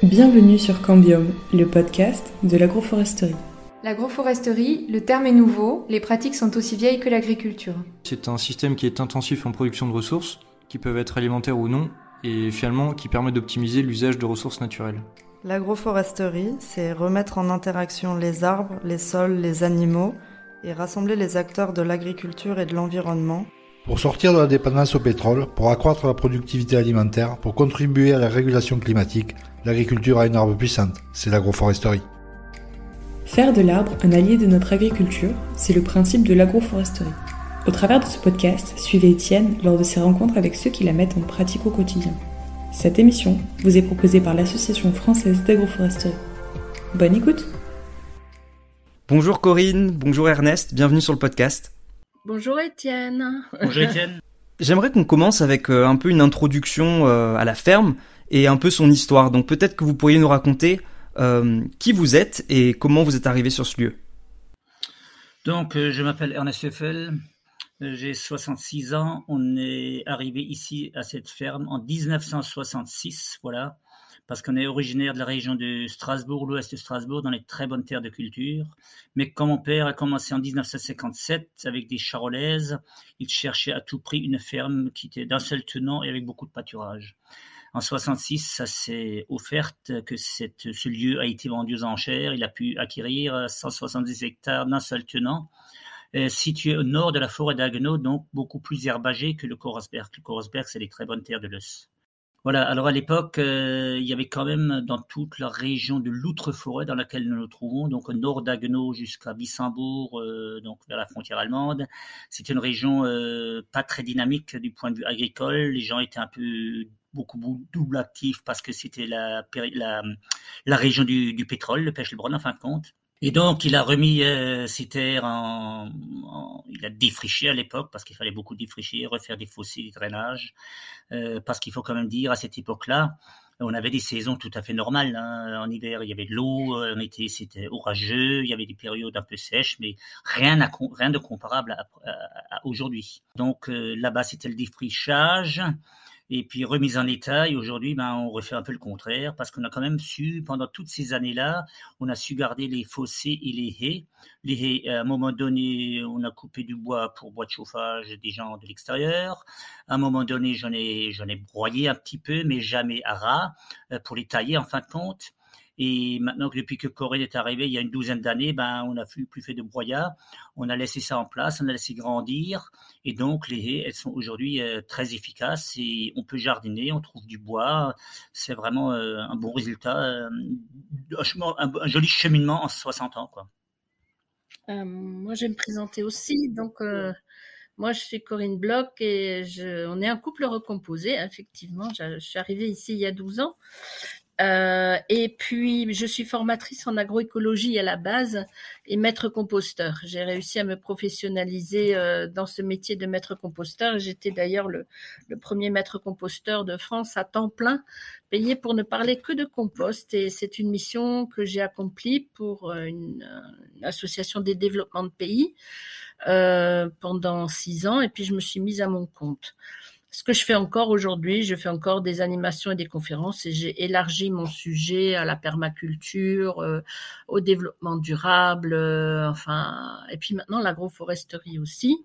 Bienvenue sur Cambium, le podcast de l'agroforesterie. L'agroforesterie, le terme est nouveau, les pratiques sont aussi vieilles que l'agriculture. C'est un système qui est intensif en production de ressources, qui peuvent être alimentaires ou non, et finalement qui permet d'optimiser l'usage de ressources naturelles. L'agroforesterie, c'est remettre en interaction les arbres, les sols, les animaux et rassembler les acteurs de l'agriculture et de l'environnement. Pour sortir de la dépendance au pétrole, pour accroître la productivité alimentaire, pour contribuer à la régulation climatique, l'agriculture a une arme puissante, c'est l'agroforesterie. Faire de l'arbre un allié de notre agriculture, c'est le principe de l'agroforesterie. Au travers de ce podcast, suivez Étienne lors de ses rencontres avec ceux qui la mettent en pratique au quotidien. Cette émission vous est proposée par l'Association française d'agroforesterie. Bonne écoute! Bonjour Corinne, bonjour Ernest, bienvenue sur le podcast. Bonjour Étienne. Bonjour Étienne. J'aimerais qu'on commence avec un peu une introduction à la ferme et un peu son histoire. Donc peut-être que vous pourriez nous raconter qui vous êtes et comment vous êtes arrivé sur ce lieu. Donc je m'appelle Ernest Feffel, j'ai 66 ans. On est arrivé ici à cette ferme en 1966, voilà, parce qu'on est originaire de la région de Strasbourg, l'ouest de Strasbourg, dans les très bonnes terres de culture. Mais quand mon père a commencé en 1957 avec des charolaises, il cherchait à tout prix une ferme qui était d'un seul tenant et avec beaucoup de pâturage. En 66, ça s'est offert que ce lieu a été vendu aux enchères. Il a pu acquérir 170 hectares d'un seul tenant, situé au nord de la forêt d'Haguenau, donc beaucoup plus herbagé que le Corosberg. Le Corosberg, c'est les très bonnes terres de l'Eus. Voilà, alors à l'époque, il y avait quand même dans toute la région de l'Outre-Forêt dans laquelle nous nous trouvons, donc au nord d'Haguenau jusqu'à Wissembourg, donc vers la frontière allemande. C'était une région pas très dynamique du point de vue agricole. Les gens étaient beaucoup double actifs parce que c'était la région du pétrole, le Pechelbronn en fin de compte. Et donc, il a remis ces terres il a défriché à l'époque parce qu'il fallait beaucoup défricher, refaire des fossés, des drainages, parce qu'il faut quand même dire, à cette époque-là, on avait des saisons tout à fait normales. Hein. En hiver, il y avait de l'eau, en été, c'était orageux, il y avait des périodes un peu sèches, mais rien de comparable à aujourd'hui. Donc, là-bas, c'était le défrichage. Et puis remise en état, et aujourd'hui, on refait un peu le contraire, parce qu'on a quand même su, pendant toutes ces années-là, on a su garder les fossés et les haies. Les haies, à un moment donné, on a coupé du bois pour bois de chauffage des gens de l'extérieur. À un moment donné, j'en ai broyé un petit peu, mais jamais à ras, pour les tailler en fin de compte. Et maintenant que depuis que Corinne est arrivée, il y a une douzaine d'années, on n'a plus fait de broyat. On a laissé ça en place, on a laissé grandir. Et donc, les haies, elles sont aujourd'hui très efficaces et on peut jardiner, on trouve du bois. C'est vraiment un bon résultat, un joli cheminement en 60 ans, quoi. Moi, je vais me présenter aussi. Donc, moi, je suis Corinne Bloch et on est un couple recomposé, effectivement. Je suis arrivée ici il y a 12 ans. Et puis, je suis formatrice en agroécologie à la base et maître composteur. J'ai réussi à me professionnaliser dans ce métier de maître composteur. J'étais d'ailleurs le premier maître composteur de France à temps plein, payé pour ne parler que de compost. Et c'est une mission que j'ai accomplie pour une association des développements de pays pendant 6 ans. Et puis, je me suis mise à mon compte. Ce que je fais encore aujourd'hui, je fais encore des animations et des conférences et j'ai élargi mon sujet à la permaculture, au développement durable, et puis maintenant l'agroforesterie aussi.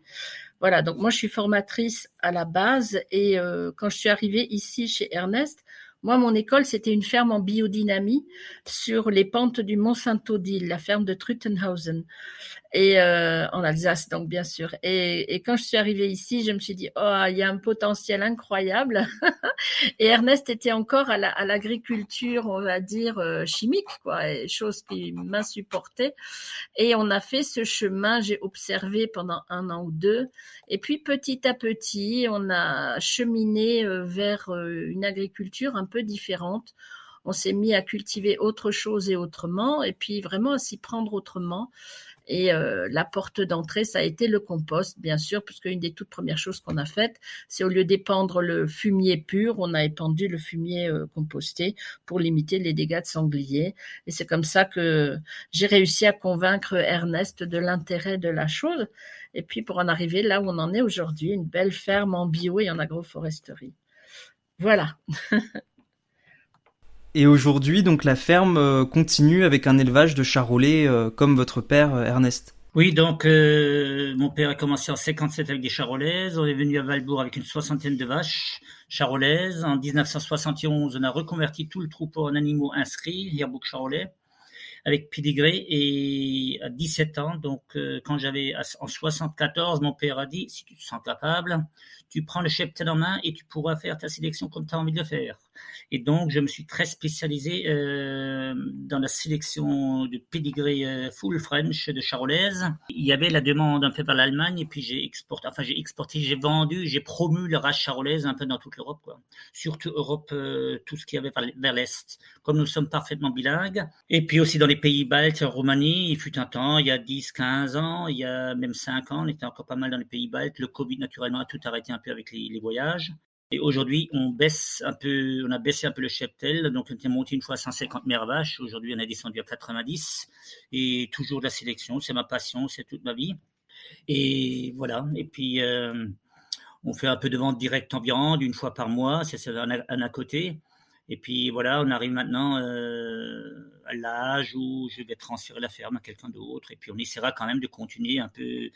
Voilà, donc moi je suis formatrice à la base et quand je suis arrivée ici chez Ernest, moi, mon école, c'était une ferme en biodynamie sur les pentes du Mont Saint-Odile, la ferme de Truttenhausen, et en Alsace, donc bien sûr. Et quand je suis arrivée ici, je me suis dit, oh, il y a un potentiel incroyable. Et Ernest était encore à l'agriculture, on va dire chimique, quoi, et chose qui m'insupportait. Et on a fait ce chemin. J'ai observé pendant 1 an ou 2, et puis petit à petit, on a cheminé vers une agriculture un peu différente. On s'est mis à cultiver autre chose et autrement, et puis vraiment à s'y prendre autrement. Et la porte d'entrée, ça a été le compost, bien sûr, puisque une des toutes premières choses qu'on a faites, c'est au lieu d'épandre le fumier pur, on a épandu le fumier composté pour limiter les dégâts de sanglier. Et c'est comme ça que j'ai réussi à convaincre Ernest de l'intérêt de la chose. Et puis pour en arriver là où on en est aujourd'hui, une belle ferme en bio et en agroforesterie. Voilà. Et aujourd'hui, donc la ferme continue avec un élevage de charolais comme votre père Ernest. Oui, donc mon père a commencé en 57 avec des charolaises. On est venu à Valbourg avec une 60aine de vaches charolaises. En 1971, on a reconverti tout le troupeau en animaux inscrits, yearbook charolais, avec pédigré. Et à 17 ans, donc quand j'avais en 74, mon père a dit, si tu te sens capable, tu prends le cheptel en main et tu pourras faire ta sélection comme tu as envie de le faire. Et donc, je me suis très spécialisé dans la sélection de pédigré full French de charolaise. Il y avait la demande un peu par l'Allemagne et puis j'ai vendu, j'ai promu la race charolaise un peu dans toute l'Europe, quoi. Surtout Europe, tout ce qui avait vers l'Est. Comme nous sommes parfaitement bilingues. Et puis aussi dans les pays baltes, en Roumanie, il fut un temps, il y a 10, 15 ans, il y a même 5 ans, on était encore pas mal dans les pays baltes. Le Covid, naturellement, a tout arrêté un peu avec les voyages. Et aujourd'hui, on a baissé un peu le cheptel. Donc, on était monté une fois à 150 mères vaches. Aujourd'hui, on est descendu à 90. Et toujours de la sélection. C'est ma passion, c'est toute ma vie. Et voilà. Et puis, on fait un peu de vente directe en viande, une fois par mois. C'est un à côté. Et puis, voilà, on arrive maintenant à l'âge où je vais transférer la ferme à quelqu'un d'autre. Et puis, on essaiera quand même de continuer un peu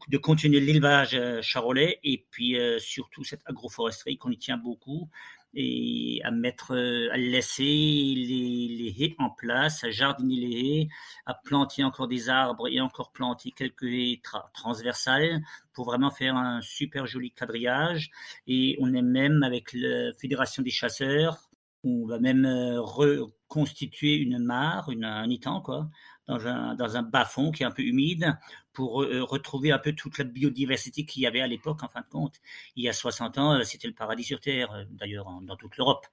de continuer l'élevage charolais et puis surtout cette agroforesterie qu'on y tient beaucoup et à laisser les haies en place, à jardiner les haies, à planter encore des arbres et encore planter quelques haies transversales pour vraiment faire un super joli quadrillage. Et on est même avec la Fédération des chasseurs, on va même reconstituer une mare, un étang, quoi, dans un bas-fond qui est un peu humide pour retrouver un peu toute la biodiversité qu'il y avait à l'époque, en fin de compte. Il y a 60 ans, c'était le paradis sur Terre, d'ailleurs, dans toute l'Europe.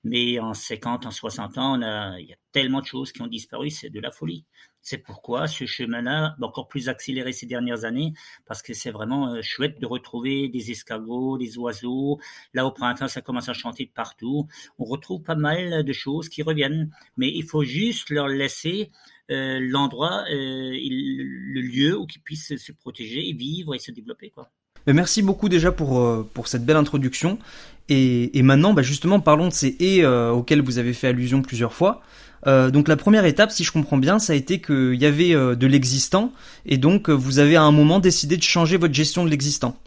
Mais en 50, en 60 ans, il y a tellement de choses qui ont disparu, c'est de la folie. C'est pourquoi ce chemin-là va encore plus accéléré ces dernières années, parce que c'est vraiment chouette de retrouver des escargots, des oiseaux. Là, au printemps, ça commence à chanter de partout. On retrouve pas mal de choses qui reviennent, mais il faut juste leur laisser l'endroit, le lieu où ils puissent se protéger et vivre et se développer, quoi. Merci beaucoup déjà pour cette belle introduction. Et maintenant, justement, parlons de ces haies auxquelles vous avez fait allusion plusieurs fois. Donc la première étape, si je comprends bien, ça a été qu'il y avait de l'existant, et donc vous avez à un moment décidé de changer votre gestion de l'existant.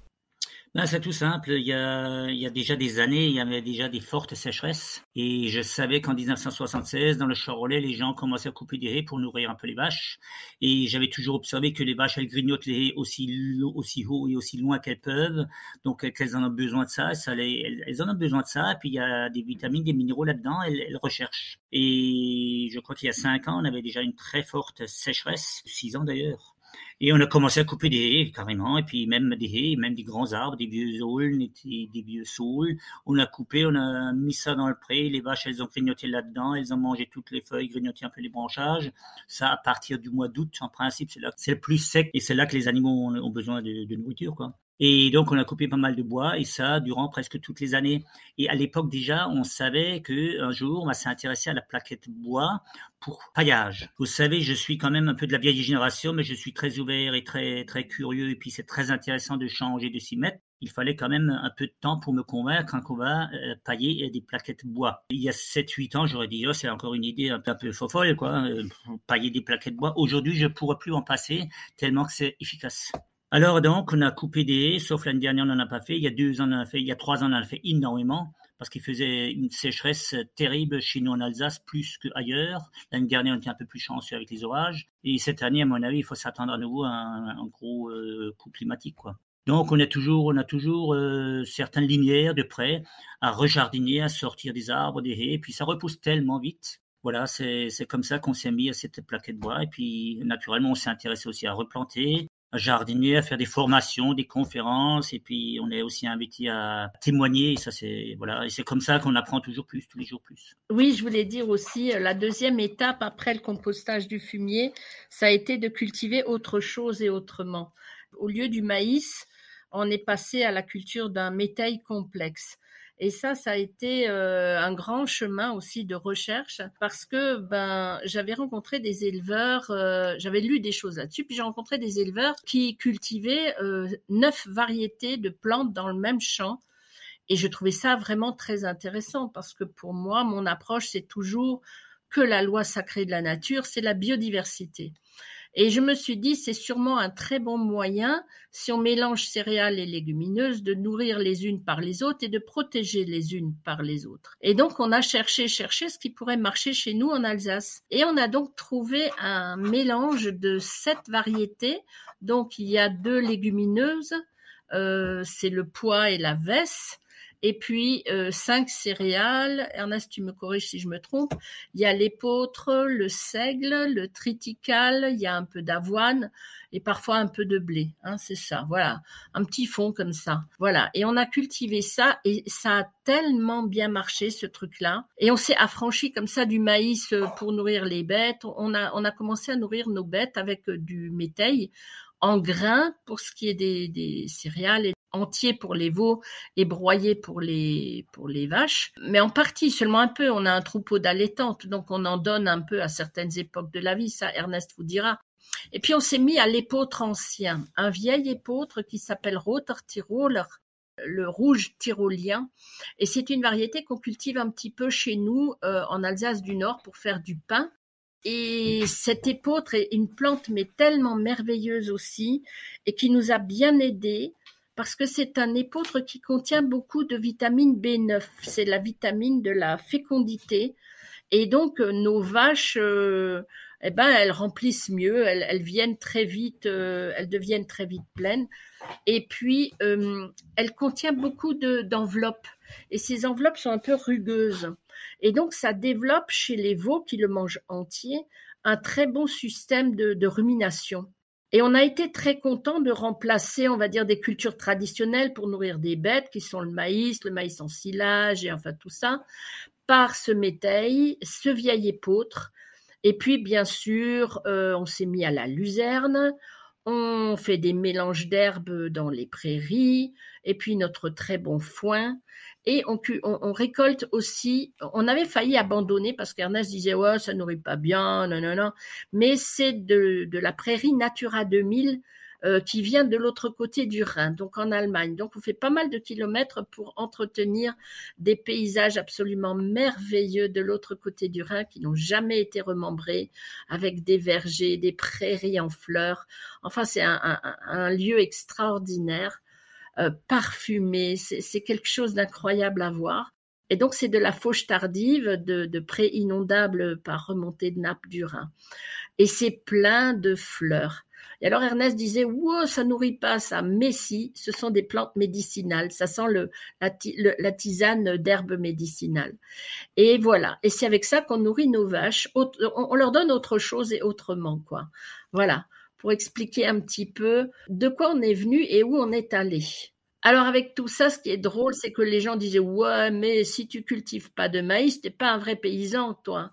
C'est tout simple. Il y a déjà des années, il y avait déjà des fortes sécheresses. Et je savais qu'en 1976, dans le Charolais, les gens commençaient à couper des haies pour nourrir un peu les vaches. Et j'avais toujours observé que les vaches, elles grignotent les haies aussi haut et aussi loin qu'elles peuvent. Donc, qu'elles en ont besoin de ça. Elles en ont besoin de ça. Et puis, il y a des vitamines, des minéraux là-dedans. Elles recherchent. Et je crois qu'il y a 5 ans, on avait déjà une très forte sécheresse. 6 ans d'ailleurs. Et on a commencé à couper des haies, carrément, et puis même des haies, même des grands arbres, des vieux aulnes, des vieux saules. On a coupé, on a mis ça dans le pré, les vaches, elles ont grignoté là-dedans, elles ont mangé toutes les feuilles, grignoté un peu les branchages. Ça, à partir du mois d'août, en principe, c'est le plus sec, et c'est là que les animaux ont besoin de nourriture, quoi. Et donc, on a coupé pas mal de bois, et ça, durant presque toutes les années. Et à l'époque, déjà, on savait qu'un jour, on va s'intéresser à la plaquette bois pour paillage. Vous savez, je suis quand même un peu de la vieille génération, mais je suis très ouvert et très, très curieux, et puis c'est très intéressant de changer, de s'y mettre. Il fallait quand même un peu de temps pour me convaincre qu'on va pailler des plaquettes bois. Il y a 7-8 ans, j'aurais dit, c'est encore une idée un peu folle, quoi, pailler des plaquettes bois. Aujourd'hui, je ne pourrais plus en passer, tellement que c'est efficace. Alors donc, on a coupé des haies, sauf l'année dernière, on n'en a pas fait. Il y a 2 ans, on en a fait. Il y a 3 ans, on en a fait énormément, parce qu'il faisait une sécheresse terrible chez nous en Alsace, plus qu'ailleurs. L'année dernière, on était un peu plus chanceux avec les orages. Et cette année, à mon avis, il faut s'attendre à nouveau à un gros coup climatique, quoi. Donc, on a toujours certaines lumières de près à rejardiner, à sortir des arbres, des haies, et puis ça repousse tellement vite. Voilà, c'est comme ça qu'on s'est mis à cette plaquette de bois. Et puis, naturellement, on s'est intéressé aussi à replanter, à jardiner, à faire des formations, des conférences, et puis on est aussi invité à témoigner, et ça et c'est comme ça qu'on apprend toujours plus, tous les jours plus. Oui, je voulais dire aussi, la deuxième étape après le compostage du fumier, ça a été de cultiver autre chose et autrement. Au lieu du maïs, on est passé à la culture d'un métail complexe. Et ça a été un grand chemin aussi de recherche, parce que j'avais rencontré des éleveurs, j'avais lu des choses là-dessus, puis j'ai rencontré des éleveurs qui cultivaient 9 variétés de plantes dans le même champ. Et je trouvais ça vraiment très intéressant parce que pour moi, mon approche, c'est toujours que la loi sacrée de la nature, c'est la biodiversité. Et je me suis dit, c'est sûrement un très bon moyen, si on mélange céréales et légumineuses, de nourrir les unes par les autres et de protéger les unes par les autres. Et donc, on a cherché ce qui pourrait marcher chez nous en Alsace. Et on a donc trouvé un mélange de 7 variétés. Donc, il y a 2 légumineuses, c'est le pois et la vesse. Et puis 5 céréales. Ernest, tu me corriges si je me trompe. Il y a l'épeautre, le seigle, le triticale, il y a un peu d'avoine et parfois un peu de blé. Hein, c'est ça, voilà. Un petit fond comme ça. Voilà. Et on a cultivé ça et ça a tellement bien marché, ce truc-là. Et on s'est affranchi comme ça du maïs pour nourrir les bêtes. On a commencé à nourrir nos bêtes avec du métail en grains pour ce qui est des céréales et entier pour les veaux et broyé pour les vaches, mais en partie, seulement un peu. On a un troupeau d'allaitantes, donc on en donne un peu à certaines époques de la vie, ça Ernest vous dira. Et puis on s'est mis à l'épeautre ancien, un vieil épeautre qui s'appelle Roter Tiroler, le rouge tyrolien, et c'est une variété qu'on cultive un petit peu chez nous en Alsace du Nord pour faire du pain. Et cet épeautre est une plante mais tellement merveilleuse aussi et qui nous a bien aidés parce que c'est un épeautre qui contient beaucoup de vitamine B9. C'est la vitamine de la fécondité. Et donc, nos vaches, elles remplissent mieux, elles viennent très vite, elles deviennent très vite pleines. Et puis, elle contient beaucoup d'enveloppes. Et ces enveloppes sont un peu rugueuses. Et donc, ça développe chez les veaux qui le mangent entier un très bon système de rumination. Et on a été très contents de remplacer, on va dire, des cultures traditionnelles pour nourrir des bêtes, qui sont le maïs en silage et enfin tout ça, par ce métail, ce vieil épeautre. Et puis, bien sûr, on s'est mis à la luzerne, on fait des mélanges d'herbes dans les prairies, et puis notre très bon foin. Et on récolte aussi, on avait failli abandonner parce qu'Ernest disait « ouais, ça nourrit pas bien, non. » Mais c'est de la prairie Natura 2000 qui vient de l'autre côté du Rhin, donc en Allemagne. Donc on fait pas mal de kilomètres pour entretenir des paysages absolument merveilleux de l'autre côté du Rhin qui n'ont jamais été remembrés, avec des vergers, des prairies en fleurs. Enfin, c'est un lieu extraordinaire. Parfumé, c'est quelque chose d'incroyable à voir. Et donc, c'est de la fauche tardive, de prés inondables par remontée de nappe du Rhin. Et c'est plein de fleurs. Et alors, Ernest disait, wow, ça nourrit pas ça. Mais si, ce sont des plantes médicinales. Ça sent la tisane d'herbes médicinales. Et voilà. Et c'est avec ça qu'on nourrit nos vaches. On leur donne autre chose et autrement, quoi. Voilà. Pour expliquer un petit peu de quoi on est venu et où on est allé. Alors avec tout ça, ce qui est drôle, c'est que les gens disaient « Ouais, mais si tu cultives pas de maïs, t'es pas un vrai paysan, toi. »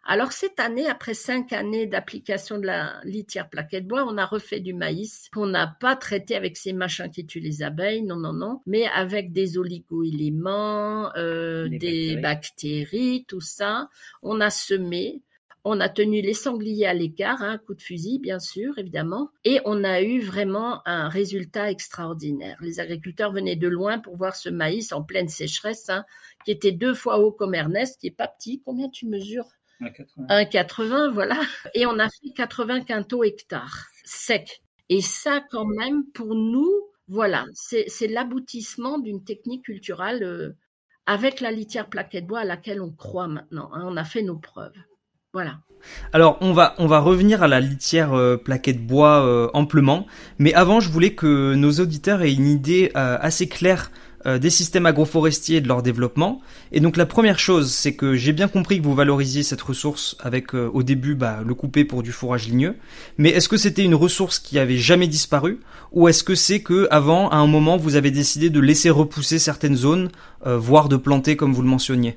Alors cette année, après 5 années d'application de la litière plaquette bois, on a refait du maïs qu'on n'a pas traité avec ces machins qui tuent les abeilles, non, mais avec des oligo-éléments, des bactéries, tout ça. On a semé. On a tenu les sangliers à l'écart, coup de fusil, bien sûr, évidemment. Et on a eu vraiment un résultat extraordinaire. Les agriculteurs venaient de loin pour voir ce maïs en pleine sécheresse, qui était 2 fois haut comme Ernest, qui est pas petit. Combien tu mesures ? 1,80. 1,80, voilà. Et on a fait 80 quintaux hectares, sec. Et ça, quand même, pour nous, voilà, c'est l'aboutissement d'une technique culturelle avec la litière plaquette bois à laquelle on croit maintenant. On a fait nos preuves. Voilà. Alors on va revenir à la litière plaquette bois amplement, mais avant je voulais que nos auditeurs aient une idée assez claire des systèmes agroforestiers et de leur développement. Et donc la première chose, c'est que j'ai bien compris que vous valorisiez cette ressource avec au début le couper pour du fourrage ligneux. Mais est-ce que c'était une ressource qui avait jamais disparu, ou est-ce que c'est que avant, à un moment, vous avez décidé de laisser repousser certaines zones, voire de planter comme vous le mentionniez ?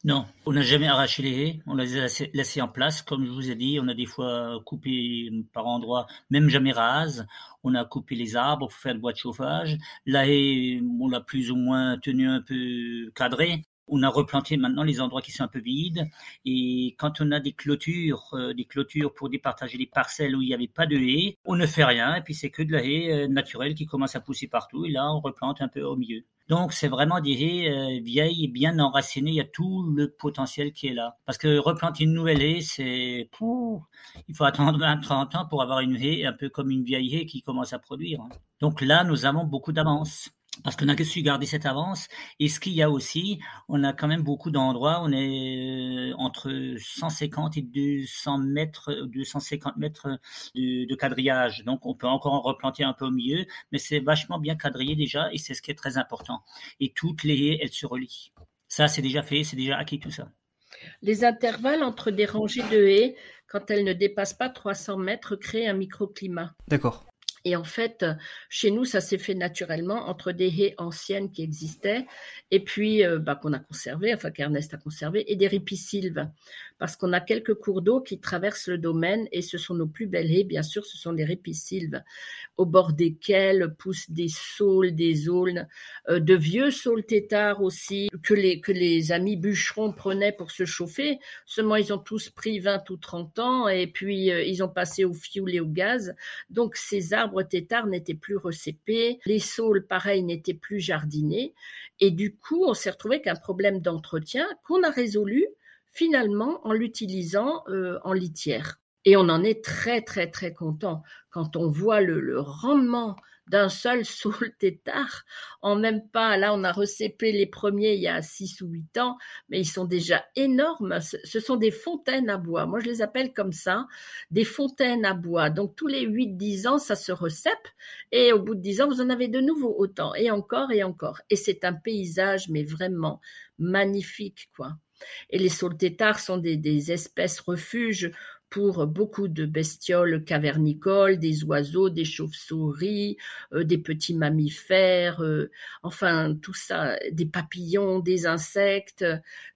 Non, on n'a jamais arraché les haies, on les a laissés en place, comme je vous ai dit, on a des fois coupé par endroits, même jamais rases, on a coupé les arbres pour faire le bois de chauffage, la haie, on l'a plus ou moins tenu un peu cadrée, on a replanté maintenant les endroits qui sont un peu vides, et quand on a des clôtures pour départager les parcelles où il n'y avait pas de haie, on ne fait rien, et puis c'est que de la haie naturelle qui commence à pousser partout, et là on replante un peu au milieu. Donc, c'est vraiment des haies vieilles et bien enracinées. Il y a tout le potentiel qui est là. Parce que replanter une nouvelle haie, il faut attendre 20-30 ans pour avoir une haie un peu comme une vieille haie qui commence à produire. Donc là, nous avons beaucoup d'avance. Parce qu'on a su garder cette avance. Et ce qu'il y a aussi, on a quand même beaucoup d'endroits, on est entre 150 et 250 mètres de quadrillage. Donc, on peut encore en replanter un peu au milieu, mais c'est vachement bien quadrillé déjà et c'est ce qui est très important. Et toutes les haies, elles se relient. Ça, c'est déjà fait, c'est déjà acquis tout ça. Les intervalles entre des rangées de haies, quand elles ne dépassent pas 300 mètres, créent un microclimat. D'accord. Et en fait, chez nous, ça s'est fait naturellement entre des haies anciennes qui existaient et puis qu'on a conservé, enfin qu'Ernest a conservé, et des ripisylves. Parce qu'on a quelques cours d'eau qui traversent le domaine et ce sont nos plus belles haies, bien sûr, ce sont les ripisylves, au bord desquels poussent des saules, des aulnes, de vieux saules têtards aussi, que les amis bûcherons prenaient pour se chauffer. Seulement, ils ont tous pris 20 ou 30 ans et puis ils ont passé au fioul et au gaz. Donc, ces arbres têtards n'étaient plus recépés, les saules, pareil, n'étaient plus jardinés. Et du coup, on s'est retrouvé avec un problème d'entretien qu'on a résolu finalement en l'utilisant en litière. Et on en est très, très, très content quand on voit le rendement d'un seul saule têtard. En même pas, là, on a recépé les premiers il y a 6 ou 8 ans, mais ils sont déjà énormes. Ce sont des fontaines à bois. Moi, je les appelle comme ça, des fontaines à bois. Donc, tous les 8-10 ans, ça se recèpe. Et au bout de 10 ans, vous en avez de nouveau autant. Et encore, et encore. Et c'est un paysage, mais vraiment magnifique, quoi. Et les saules têtards sont des espèces refuges pour beaucoup de bestioles cavernicoles, des oiseaux, des chauves-souris, des petits mammifères, enfin tout ça, des papillons, des insectes,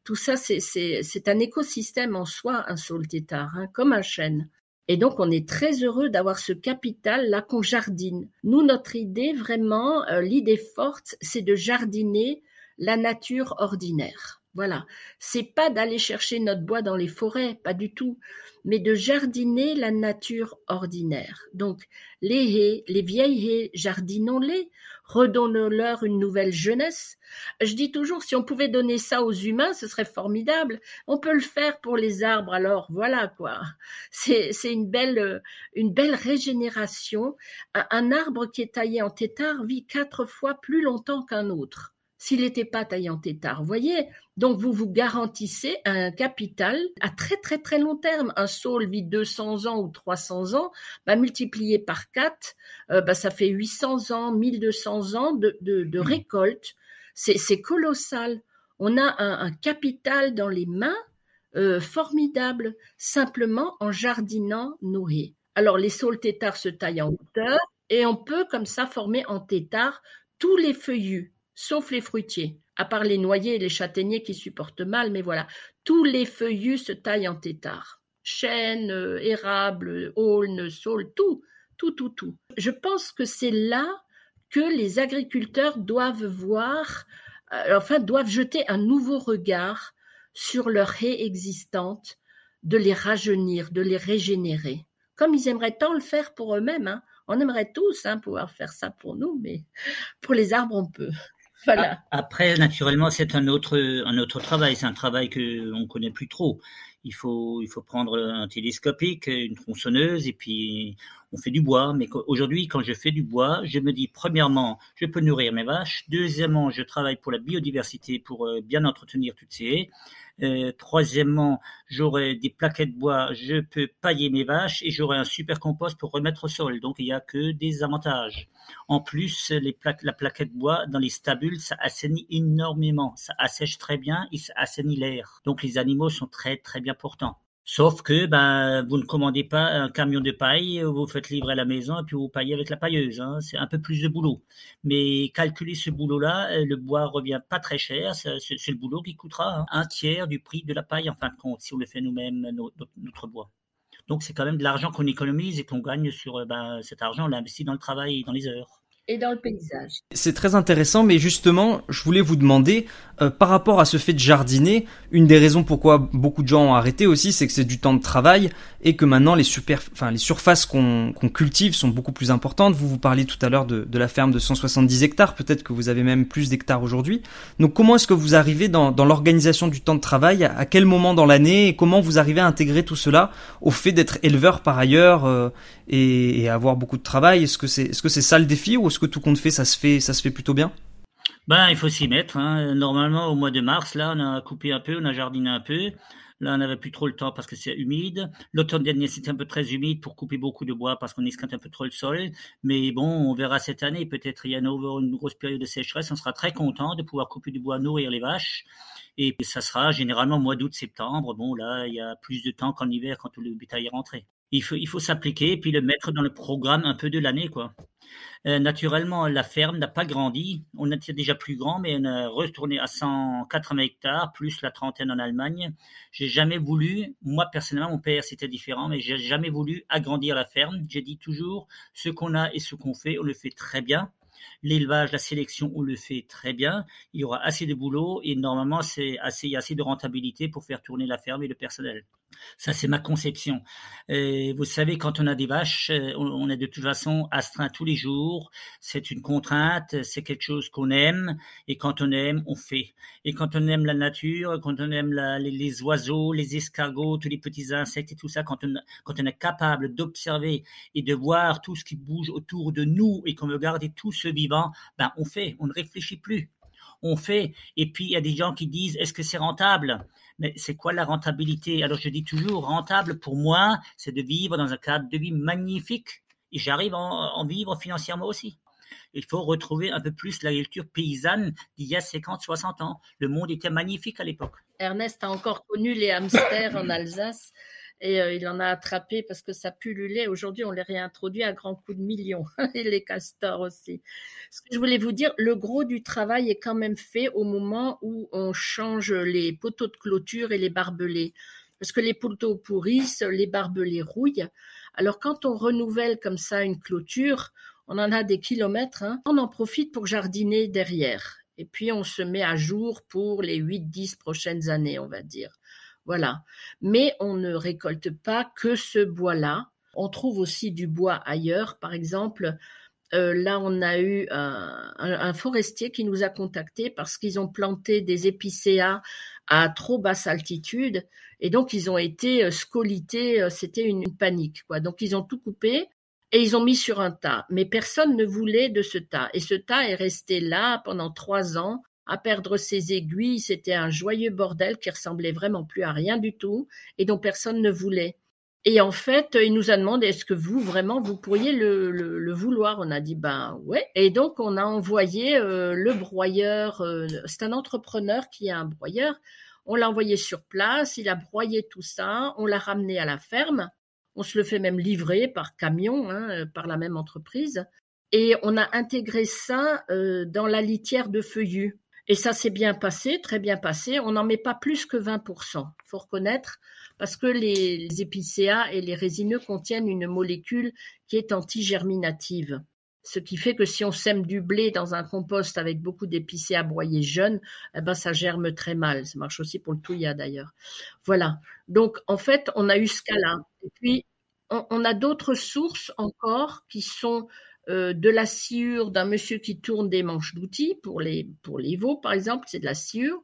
tout ça c'est un écosystème en soi, un saule têtard, hein, comme un chêne. Et donc on est très heureux d'avoir ce capital là qu'on jardine. Nous, notre idée vraiment, l'idée forte, c'est de jardiner la nature ordinaire. Voilà, c'est pas d'aller chercher notre bois dans les forêts, pas du tout, mais de jardiner la nature ordinaire. Donc, les haies, les vieilles haies, jardinons-les, redonnons-leur une nouvelle jeunesse. Je dis toujours, si on pouvait donner ça aux humains, ce serait formidable. On peut le faire pour les arbres, alors voilà quoi. C'est une belle régénération. Un arbre qui est taillé en tétard vit 4 fois plus longtemps qu'un autre s'il n'était pas taillé en tétard, vous voyez. Donc, vous garantissez un capital à très, très, très long terme. Un saule vit 200 ans ou 300 ans, multiplié par 4, ça fait 800 ans, 1200 ans de récolte. C'est colossal. On a un capital dans les mains formidable, simplement en jardinant nos haies. Alors, les saules têtards se taillent en hauteur et on peut comme ça former en tétard tous les feuillus, sauf les fruitiers, à part les noyers et les châtaigniers qui supportent mal, mais voilà, tous les feuillus se taillent en tétard. Chêne, érable, aulne, saule, tout. Je pense que c'est là que les agriculteurs doivent doivent jeter un nouveau regard sur leurs haies existantes, de les rajeunir, de les régénérer, comme ils aimeraient tant le faire pour eux-mêmes, hein. On aimerait tous pouvoir faire ça pour nous, mais pour les arbres, on peut. Voilà. Après, naturellement, c'est un autre travail. C'est un travail que on connaît plus trop. Il faut prendre un télescopique, une tronçonneuse, et puis on fait du bois. Mais aujourd'hui, quand je fais du bois, je me dis, premièrement, je peux nourrir mes vaches. Deuxièmement, je travaille pour la biodiversité, pour bien entretenir toutes ces haies. Troisièmement, j'aurai des plaquettes de bois, je peux pailler mes vaches et j'aurai un super compost pour remettre au sol. Donc, il n'y a que des avantages. En plus, la plaquette de bois dans les stabules, ça assainit énormément. Ça assèche très bien et ça assainit l'air. Donc, les animaux sont très, très bien portants. Sauf que vous ne commandez pas un camion de paille, vous faites livrer à la maison et puis vous paillez avec la pailleuse. Hein. C'est un peu plus de boulot. Mais calculer ce boulot-là, le bois revient pas très cher. C'est le boulot qui coûtera un tiers du prix de la paille, en fin de compte, si on le fait nous-mêmes, notre bois. Donc c'est quand même de l'argent qu'on économise et qu'on gagne sur cet argent, on l'investit dans le travail et dans les heures. et dans le paysage. C'est très intéressant, mais justement, je voulais vous demander, par rapport à ce fait de jardiner, une des raisons pourquoi beaucoup de gens ont arrêté aussi, c'est que c'est du temps de travail et que maintenant les surfaces qu'on cultive sont beaucoup plus importantes. Vous parliez tout à l'heure de la ferme de 170 hectares, peut-être que vous avez même plus d'hectares aujourd'hui. Donc comment est-ce que vous arrivez dans l'organisation du temps de travail, à quel moment dans l'année, et comment vous arrivez à intégrer tout cela au fait d'être éleveur par ailleurs et avoir beaucoup de travail? Est-ce que c'est ça le défi, ou est-ce que tout compte fait, ça se fait plutôt bien? Ben, il faut s'y mettre, hein. Normalement, au mois de mars, là, on a coupé un peu, on a jardiné un peu. Là, on n'avait plus trop le temps parce que c'est humide. L'automne dernier, c'était un peu très humide pour couper beaucoup de bois parce qu'on esquinte un peu trop le sol. Mais bon, on verra cette année. Peut-être il y a une grosse période de sécheresse. On sera très content de pouvoir couper du bois, nourrir les vaches. Et ça sera généralement au mois d'août, septembre. Bon, là, il y a plus de temps qu'en hiver quand tout le bétail est rentré. Il faut s'appliquer et puis le mettre dans le programme un peu de l'année, quoi. Naturellement, la ferme n'a pas grandi. On était déjà plus grand, mais on a retourné à 180 hectares, plus la trentaine en Allemagne. J'ai jamais voulu, moi personnellement, mon père c'était différent, mais j'ai jamais voulu agrandir la ferme. J'ai dit toujours, ce qu'on a et ce qu'on fait, on le fait très bien. L'élevage, la sélection, on le fait très bien. Il y aura assez de boulot et normalement, il y a assez de rentabilité pour faire tourner la ferme et le personnel. Ça, c'est ma conception. Vous savez, quand on a des vaches, on est de toute façon astreint tous les jours. C'est une contrainte, c'est quelque chose qu'on aime. Et quand on aime, on fait. Et quand on aime la nature, quand on aime les oiseaux, les escargots, tous les petits insectes et tout ça, quand on est capable d'observer et de voir tout ce qui bouge autour de nous et qu'on veut garder tout ce vivant, ben on fait, on ne réfléchit plus. On fait. Et puis, il y a des gens qui disent, est-ce que c'est rentable? Mais c'est quoi la rentabilité? Alors, je dis toujours, rentable pour moi, c'est de vivre dans un cadre de vie magnifique. Et j'arrive à en vivre financièrement aussi. Il faut retrouver un peu plus l'agriculture paysanne d'il y a 50, 60 ans. Le monde était magnifique à l'époque. Ernest a encore connu les hamsters en Alsace. Et il en a attrapé parce que ça pullulait. Aujourd'hui, on les réintroduit à grands coups de millions. Et les castors aussi. Ce que je voulais vous dire, le gros du travail est quand même fait au moment où on change les poteaux de clôture et les barbelés. Parce que les poteaux pourrissent, les barbelés rouillent. Alors, quand on renouvelle comme ça une clôture, on en a des kilomètres, hein, on en profite pour jardiner derrière. Et puis, on se met à jour pour les 8-10 prochaines années, on va dire. Voilà. Mais on ne récolte pas que ce bois-là. On trouve aussi du bois ailleurs. Par exemple, là, on a eu un forestier qui nous a contactés parce qu'ils ont planté des épicéas à trop basse altitude. Et donc, ils ont été scolités. C'était une panique, quoi. Donc, ils ont tout coupé et ils ont mis sur un tas. Mais personne ne voulait de ce tas. Et ce tas est resté là pendant 3 ans. À perdre ses aiguilles, c'était un joyeux bordel qui ressemblait vraiment plus à rien du tout et dont personne ne voulait. Et en fait, il nous a demandé, est-ce que vous pourriez le vouloir? On a dit, ben ouais. Et donc, on a envoyé le broyeur, c'est un entrepreneur qui a un broyeur, on l'a envoyé sur place, il a broyé tout ça, on l'a ramené à la ferme, on se le fait même livrer par camion, hein, par la même entreprise, et on a intégré ça dans la litière de feuillus. Et ça s'est bien passé, très bien passé. On n'en met pas plus que 20%, faut reconnaître, parce que les épicéas et les résineux contiennent une molécule qui est antigerminative. Ce qui fait que si on sème du blé dans un compost avec beaucoup d'épicéas broyés jeunes, eh ben ça germe très mal. Ça marche aussi pour le touillat d'ailleurs. Voilà. Donc en fait, on a eu ce cas-là. Et puis on a d'autres sources encore qui sont de la sciure d'un monsieur qui tourne des manches d'outils pour les veaux, par exemple, c'est de la sciure,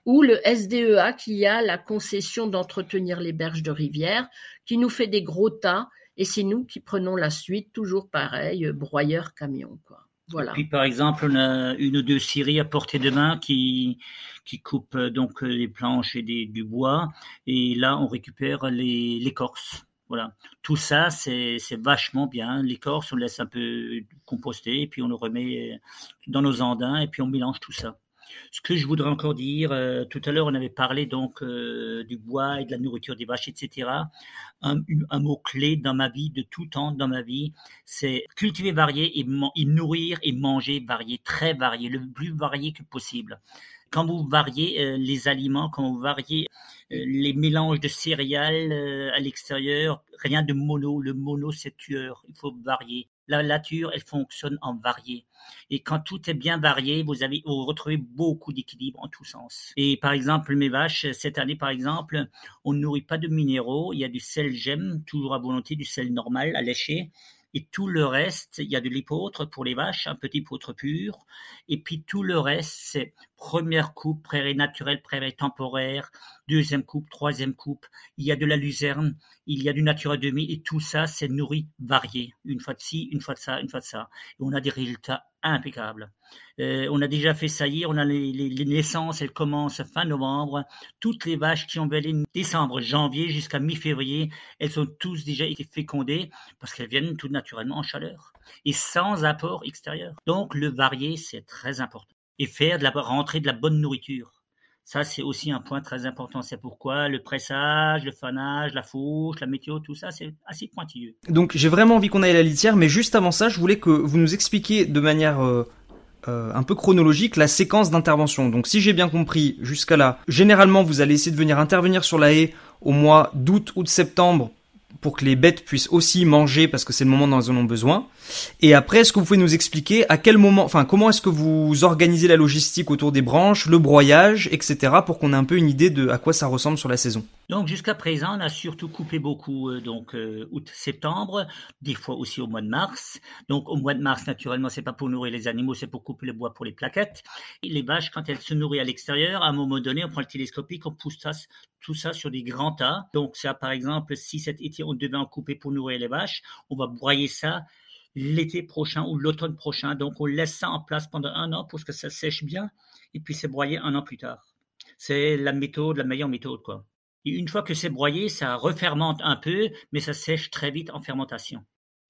ou le SDEA qui a la concession d'entretenir les berges de rivière, qui nous fait des gros tas, et c'est nous qui prenons la suite, toujours pareil, broyeur camion, quoi. Voilà. Et puis par exemple, on a une ou deux scieries à portée de main qui coupent donc les planches et du bois, et là on récupère l'écorce. Voilà, tout ça c'est vachement bien. L'écorce on laisse un peu composter et puis on le remet dans nos andins et puis on mélange tout ça. Ce que je voudrais encore dire, tout à l'heure on avait parlé donc du bois et de la nourriture des vaches, etc. Un mot clé dans ma vie, de tout temps dans ma vie, c'est cultiver varié et nourrir et manger varié, très varié, le plus varié que possible. Quand vous variez les aliments, quand vous variez les mélanges de céréales à l'extérieur, rien de mono. Le mono, c'est tueur. Il faut varier. La nature, elle fonctionne en varié. Et quand tout est bien varié, vous retrouvez beaucoup d'équilibre en tous sens. Et par exemple, mes vaches, cette année par exemple, on ne nourrit pas de minéraux. Il y a du sel gemme, toujours à volonté, du sel normal à lécher. Et tout le reste, il y a de l'hypôtre pour les vaches, un petit hypôtre pur. Et puis tout le reste, c'est première coupe, prairie naturelle, prairie temporaire, deuxième coupe, troisième coupe. Il y a de la luzerne, il y a du natura demi, et tout ça, c'est nourri varié. Une fois de ci, une fois de ça, une fois de ça. Et on a des résultats impeccables. On a déjà fait saillir, on a les naissances, elles commencent fin novembre. Toutes les vaches qui ont belé décembre, janvier jusqu'à mi-février, elles ont tous déjà été fécondées parce qu'elles viennent tout naturellement en chaleur et sans apport extérieur. Donc le varié, c'est très important. Et faire rentrer de la bonne nourriture. Ça, c'est aussi un point très important. C'est pourquoi le pressage, le fanage, la fauche, la météo, tout ça, c'est assez pointilleux. Donc j'ai vraiment envie qu'on aille à la litière, mais juste avant ça, je voulais que vous nous expliquiez de manière un peu chronologique la séquence d'intervention. Donc si j'ai bien compris jusqu'à là, généralement vous allez essayer de venir intervenir sur la haie au mois d'août ou de septembre pour que les bêtes puissent aussi manger parce que c'est le moment dont elles en ont besoin. Et après, est-ce que vous pouvez nous expliquer à quel moment, enfin comment est-ce que vous organisez la logistique autour des branches, le broyage, etc. pour qu'on ait un peu une idée de à quoi ça ressemble sur la saison? Donc jusqu'à présent, on a surtout coupé beaucoup août-septembre, des fois aussi au mois de mars. Donc au mois de mars, naturellement, c'est pas pour nourrir les animaux, c'est pour couper le bois pour les plaquettes. Et les vaches, quand elles se nourrissent à l'extérieur, à un moment donné, on prend le télescopique, on pousse tout ça sur des grands tas. Donc ça, par exemple, si cet été on devait en couper pour nourrir les vaches, on va broyer ça l'été prochain ou l'automne prochain. Donc on laisse ça en place pendant 1 an pour que ça sèche bien et puis c'est broyé 1 an plus tard. C'est la meilleure méthode, quoi. Et une fois que c'est broyé, ça refermente un peu, mais ça sèche très vite en fermentation.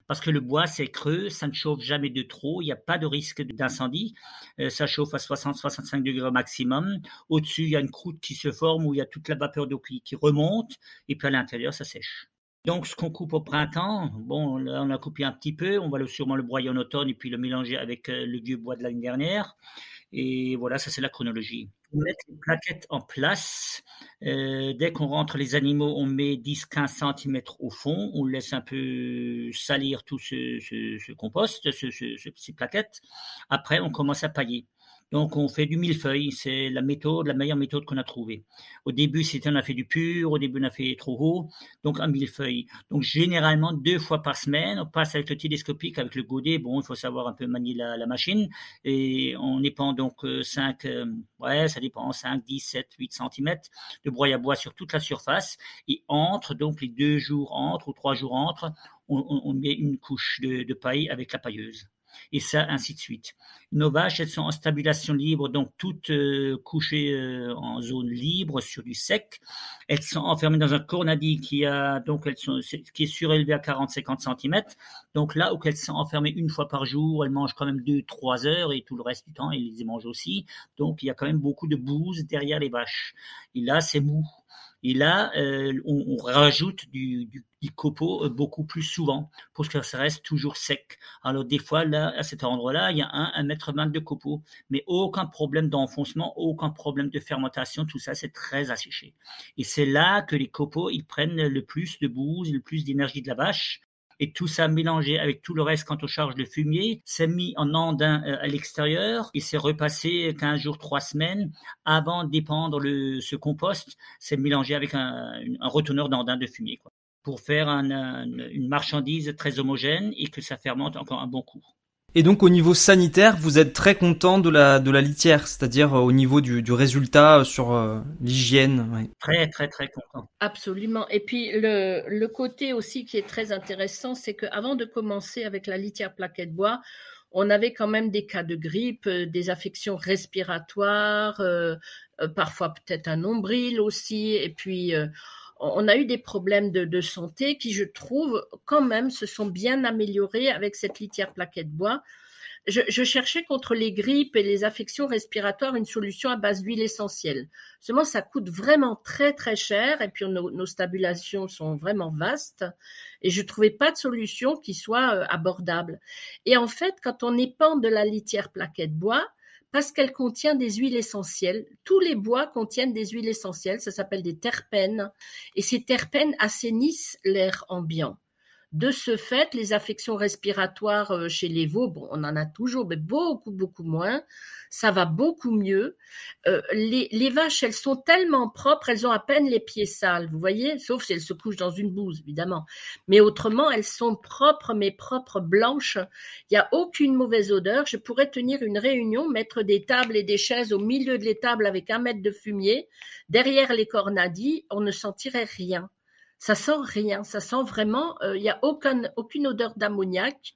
Parce que le bois, c'est creux, ça ne chauffe jamais de trop, il n'y a pas de risque d'incendie. Ça chauffe à 60-65 degrés au maximum. Au-dessus, il y a une croûte qui se forme où il y a toute la vapeur d'eau qui remonte, et puis à l'intérieur, ça sèche. Donc, ce qu'on coupe au printemps, bon, là, on a coupé un petit peu, on va sûrement le broyer en automne et puis le mélanger avec le vieux bois de l'année dernière. Et voilà, ça c'est la chronologie. On met les plaquettes en place. Dès qu'on rentre les animaux, on met 10-15 cm au fond. On laisse un peu salir tout ce compost, ces plaquettes. Après, on commence à pailler. Donc, on fait du millefeuille. C'est la meilleure méthode qu'on a trouvée. Au début, on a fait du pur. Au début, on a fait trop haut. Donc, un millefeuille. Donc, généralement, 2 fois par semaine, on passe avec le télescopique, avec le godet. Bon, il faut savoir un peu manier la machine. Et on épand donc 5, ça dépend, 5, 10, 7, 8 cm de broye à bois sur toute la surface. Et donc les 2 jours ou 3 jours on met une couche de paille avec la pailleuse. Et ça, ainsi de suite. Nos vaches, elles sont en stabulation libre, donc toutes couchées en zone libre sur du sec. Elles sont enfermées dans un cornadis qui est surélevé à 40-50 cm. Donc là où elles sont enfermées 1 fois par jour, elles mangent quand même 2-3 heures et tout le reste du temps, elles les mangent aussi. Donc il y a quand même beaucoup de bouse derrière les vaches. Et là, c'est mou. Et là, on rajoute du copeau beaucoup plus souvent pour que ça reste toujours sec. Alors des fois, là, à cet endroit-là, il y a 1,20 m de copeaux, mais aucun problème d'enfoncement, aucun problème de fermentation, tout ça, c'est très asséché. Et c'est là que les copeaux, ils prennent le plus de bouse, le plus d'énergie de la vache. Et tout ça mélangé avec tout le reste quand on charge le fumier, c'est mis en andin à l'extérieur et c'est repassé 15 jours, 3 semaines avant d'épandre ce compost. C'est mélangé avec un reteneur d'andin de fumier, quoi, pour faire une marchandise très homogène et que ça fermente encore un bon coup. Et donc au niveau sanitaire, vous êtes très content de la litière, c'est-à-dire au niveau du résultat sur l'hygiène. Ouais. Très très très content. Absolument. Et puis le côté aussi qui est très intéressant, c'est qu'avant de commencer avec la litière plaquette bois, on avait quand même des cas de grippe, des affections respiratoires, parfois peut-être un nombril aussi, et puis on a eu des problèmes de santé qui, je trouve, quand même, se sont bien améliorés avec cette litière plaquette bois. Je cherchais contre les grippes et les affections respiratoires une solution à base d'huile essentielle. Seulement, ça coûte vraiment très, très cher et puis nos stabulations sont vraiment vastes et je trouvais pas de solution qui soit abordable. Et en fait, quand on épand de la litière plaquette bois, parce qu'elle contient des huiles essentielles. Tous les bois contiennent des huiles essentielles, ça s'appelle des terpènes, et ces terpènes assainissent l'air ambiant. De ce fait, les affections respiratoires chez les veaux, bon, on en a toujours, mais beaucoup, beaucoup moins. Ça va beaucoup mieux. Les vaches, elles sont tellement propres, elles ont à peine les pieds sales, vous voyez, sauf si elles se couchent dans une bouse, évidemment. Mais autrement, elles sont propres, mais propres, blanches. Il n'y a aucune mauvaise odeur. Je pourrais tenir une réunion, mettre des tables et des chaises au milieu de l'étable avec 1 mètre de fumier. Derrière les cornadis, on ne sentirait rien. Ça sent rien, ça sent vraiment, il n'y a aucune odeur d'ammoniac.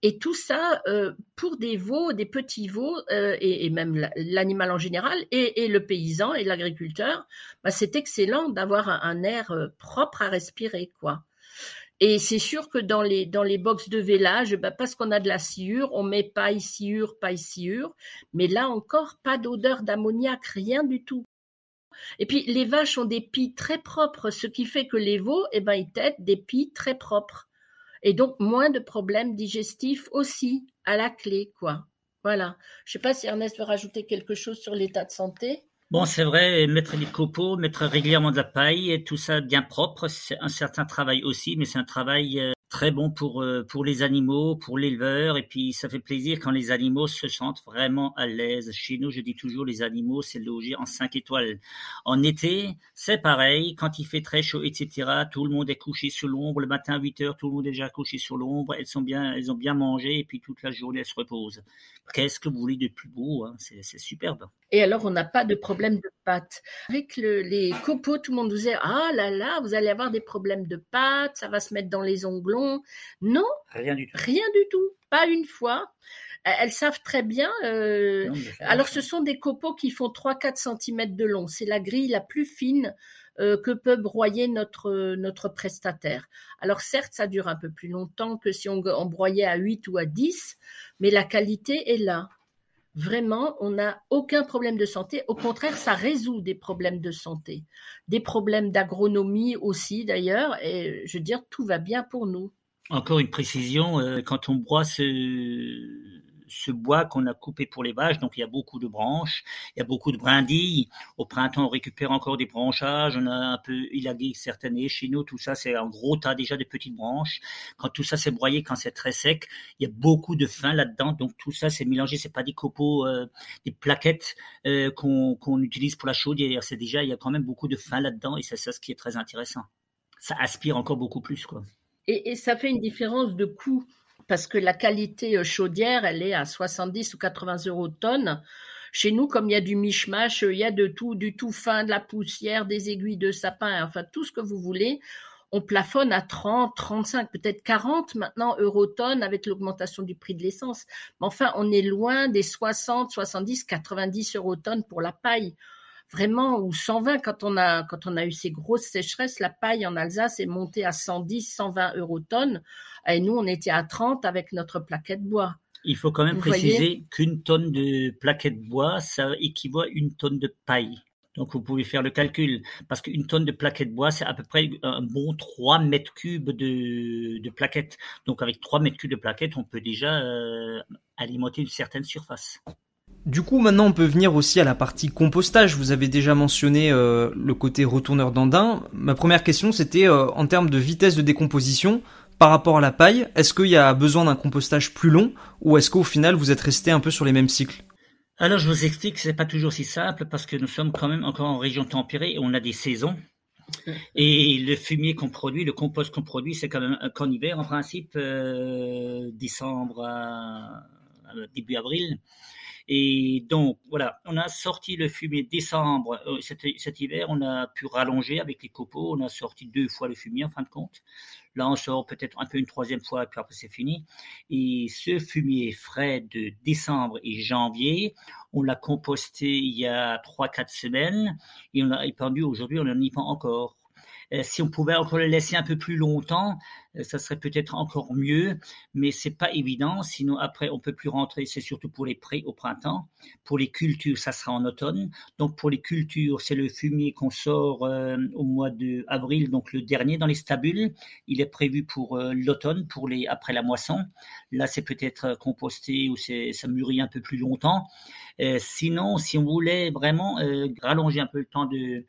Et tout ça, pour des veaux, des petits veaux, et même l'animal en général, et le paysan et l'agriculteur, bah, c'est excellent d'avoir un air propre à respirer, quoi. Et c'est sûr que dans les box de vélage, bah, parce qu'on a de la sciure, on met paille sciure, mais là encore, pas d'odeur d'ammoniac, rien du tout. Et puis, les vaches ont des pies très propres, ce qui fait que les veaux, eh ben, ils têtent des pies très propres. Et donc, moins de problèmes digestifs aussi, à la clé, quoi. Voilà. Je sais pas si Ernest veut rajouter quelque chose sur l'état de santé. Bon, c'est vrai, mettre les copeaux, mettre régulièrement de la paille et tout ça bien propre, c'est un certain travail aussi, mais c'est un travail très bon pour les animaux, pour l'éleveur, et puis ça fait plaisir quand les animaux se sentent vraiment à l'aise. Chez nous, je dis toujours, les animaux, c'est logé en 5 étoiles. En été, c'est pareil, quand il fait très chaud, etc., tout le monde est couché sous l'ombre. Le matin à 8h, tout le monde est déjà couché sous l'ombre. Elles ont bien mangé, et puis toute la journée, elles se reposent. Qu'est-ce que vous voulez de plus beau, hein? C'est superbe. Et alors, on n'a pas de problème de pattes. Avec les copeaux, tout le monde disait « Ah là là, vous allez avoir des problèmes de pattes, ça va se mettre dans les ongles. » Non, rien du tout, pas une fois. Elles savent très bien. Alors, ce sont des copeaux qui font 3-4 cm de long. C'est la grille la plus fine que peut broyer notre prestataire. Alors, certes, ça dure un peu plus longtemps que si on broyait à 8 ou à 10, mais la qualité est là. Vraiment, on n'a aucun problème de santé. Au contraire, ça résout des problèmes de santé. Des problèmes d'agronomie aussi, d'ailleurs. Et je veux dire, tout va bien pour nous. Encore une précision, quand on broie ce bois qu'on a coupé pour les vaches, donc il y a beaucoup de branches, il y a beaucoup de brindilles. Au printemps, on récupère encore des branchages, on a un peu élagué certaines haies. Chez nous, tout ça, c'est un gros tas déjà de petites branches. Quand tout ça c'est broyé, quand c'est très sec, il y a beaucoup de fin là-dedans. Donc tout ça, c'est mélangé. C'est pas des copeaux, des plaquettes qu'on utilise pour la chaudière. C'est déjà, il y a quand même beaucoup de fin là-dedans, et c'est ça ce qui est très intéressant. Ça aspire encore beaucoup plus, quoi. Et ça fait une différence de coût, parce que la qualité chaudière, elle est à 70 ou 80 euros tonne. Chez nous, comme il y a du mishmash, il y a de tout, du tout fin, de la poussière, des aiguilles de sapin, enfin tout ce que vous voulez. On plafonne à 30, 35, peut-être 40 maintenant euros tonne avec l'augmentation du prix de l'essence. Mais enfin, on est loin des 60, 70, 90 euros tonne pour la paille. Vraiment, ou 120, quand on a eu ces grosses sécheresses, la paille en Alsace est montée à 110, 120 euros tonne, et nous, on était à 30 avec notre plaquette bois. Il faut quand même préciser qu'une tonne de plaquette bois, ça équivaut à une tonne de paille. Donc, vous pouvez faire le calcul, parce qu'une tonne de plaquettes bois, c'est à peu près un bon 3 mètres cubes de plaquettes. Donc, avec 3 mètres cubes de plaquettes, on peut déjà alimenter une certaine surface. Du coup, maintenant, on peut venir aussi à la partie compostage. Vous avez déjà mentionné le côté retourneur d'andin. Ma première question, c'était en termes de vitesse de décomposition par rapport à la paille. Est-ce qu'il y a besoin d'un compostage plus long, ou est-ce qu'au final, vous êtes resté un peu sur les mêmes cycles? Alors, je vous explique que c'est pas toujours si simple, parce que nous sommes quand même encore en région tempérée et on a des saisons. Et le fumier qu'on produit, le compost qu'on produit, c'est quand même qu'en hiver, en principe, décembre à début avril. Et donc, voilà, on a sorti le fumier décembre, cet hiver, on a pu rallonger avec les copeaux, on a sorti 2 fois le fumier en fin de compte. Là, on sort peut-être un peu une 3e fois, et puis après c'est fini. Et ce fumier frais de décembre et janvier, on l'a composté il y a 3-4 semaines, et on l'a épandu aujourd'hui, on n'en y pend encore. Si on pouvait encore le laisser un peu plus longtemps, ça serait peut-être encore mieux, mais c'est pas évident. Sinon, après, on peut plus rentrer. C'est surtout pour les prés au printemps. Pour les cultures, ça sera en automne. Donc, pour les cultures, c'est le fumier qu'on sort au mois d'avril, donc le dernier dans les stabules. Il est prévu pour l'automne, après la moisson. Là, c'est peut-être composté ou ça mûrit un peu plus longtemps. Sinon, si on voulait vraiment rallonger un peu le temps de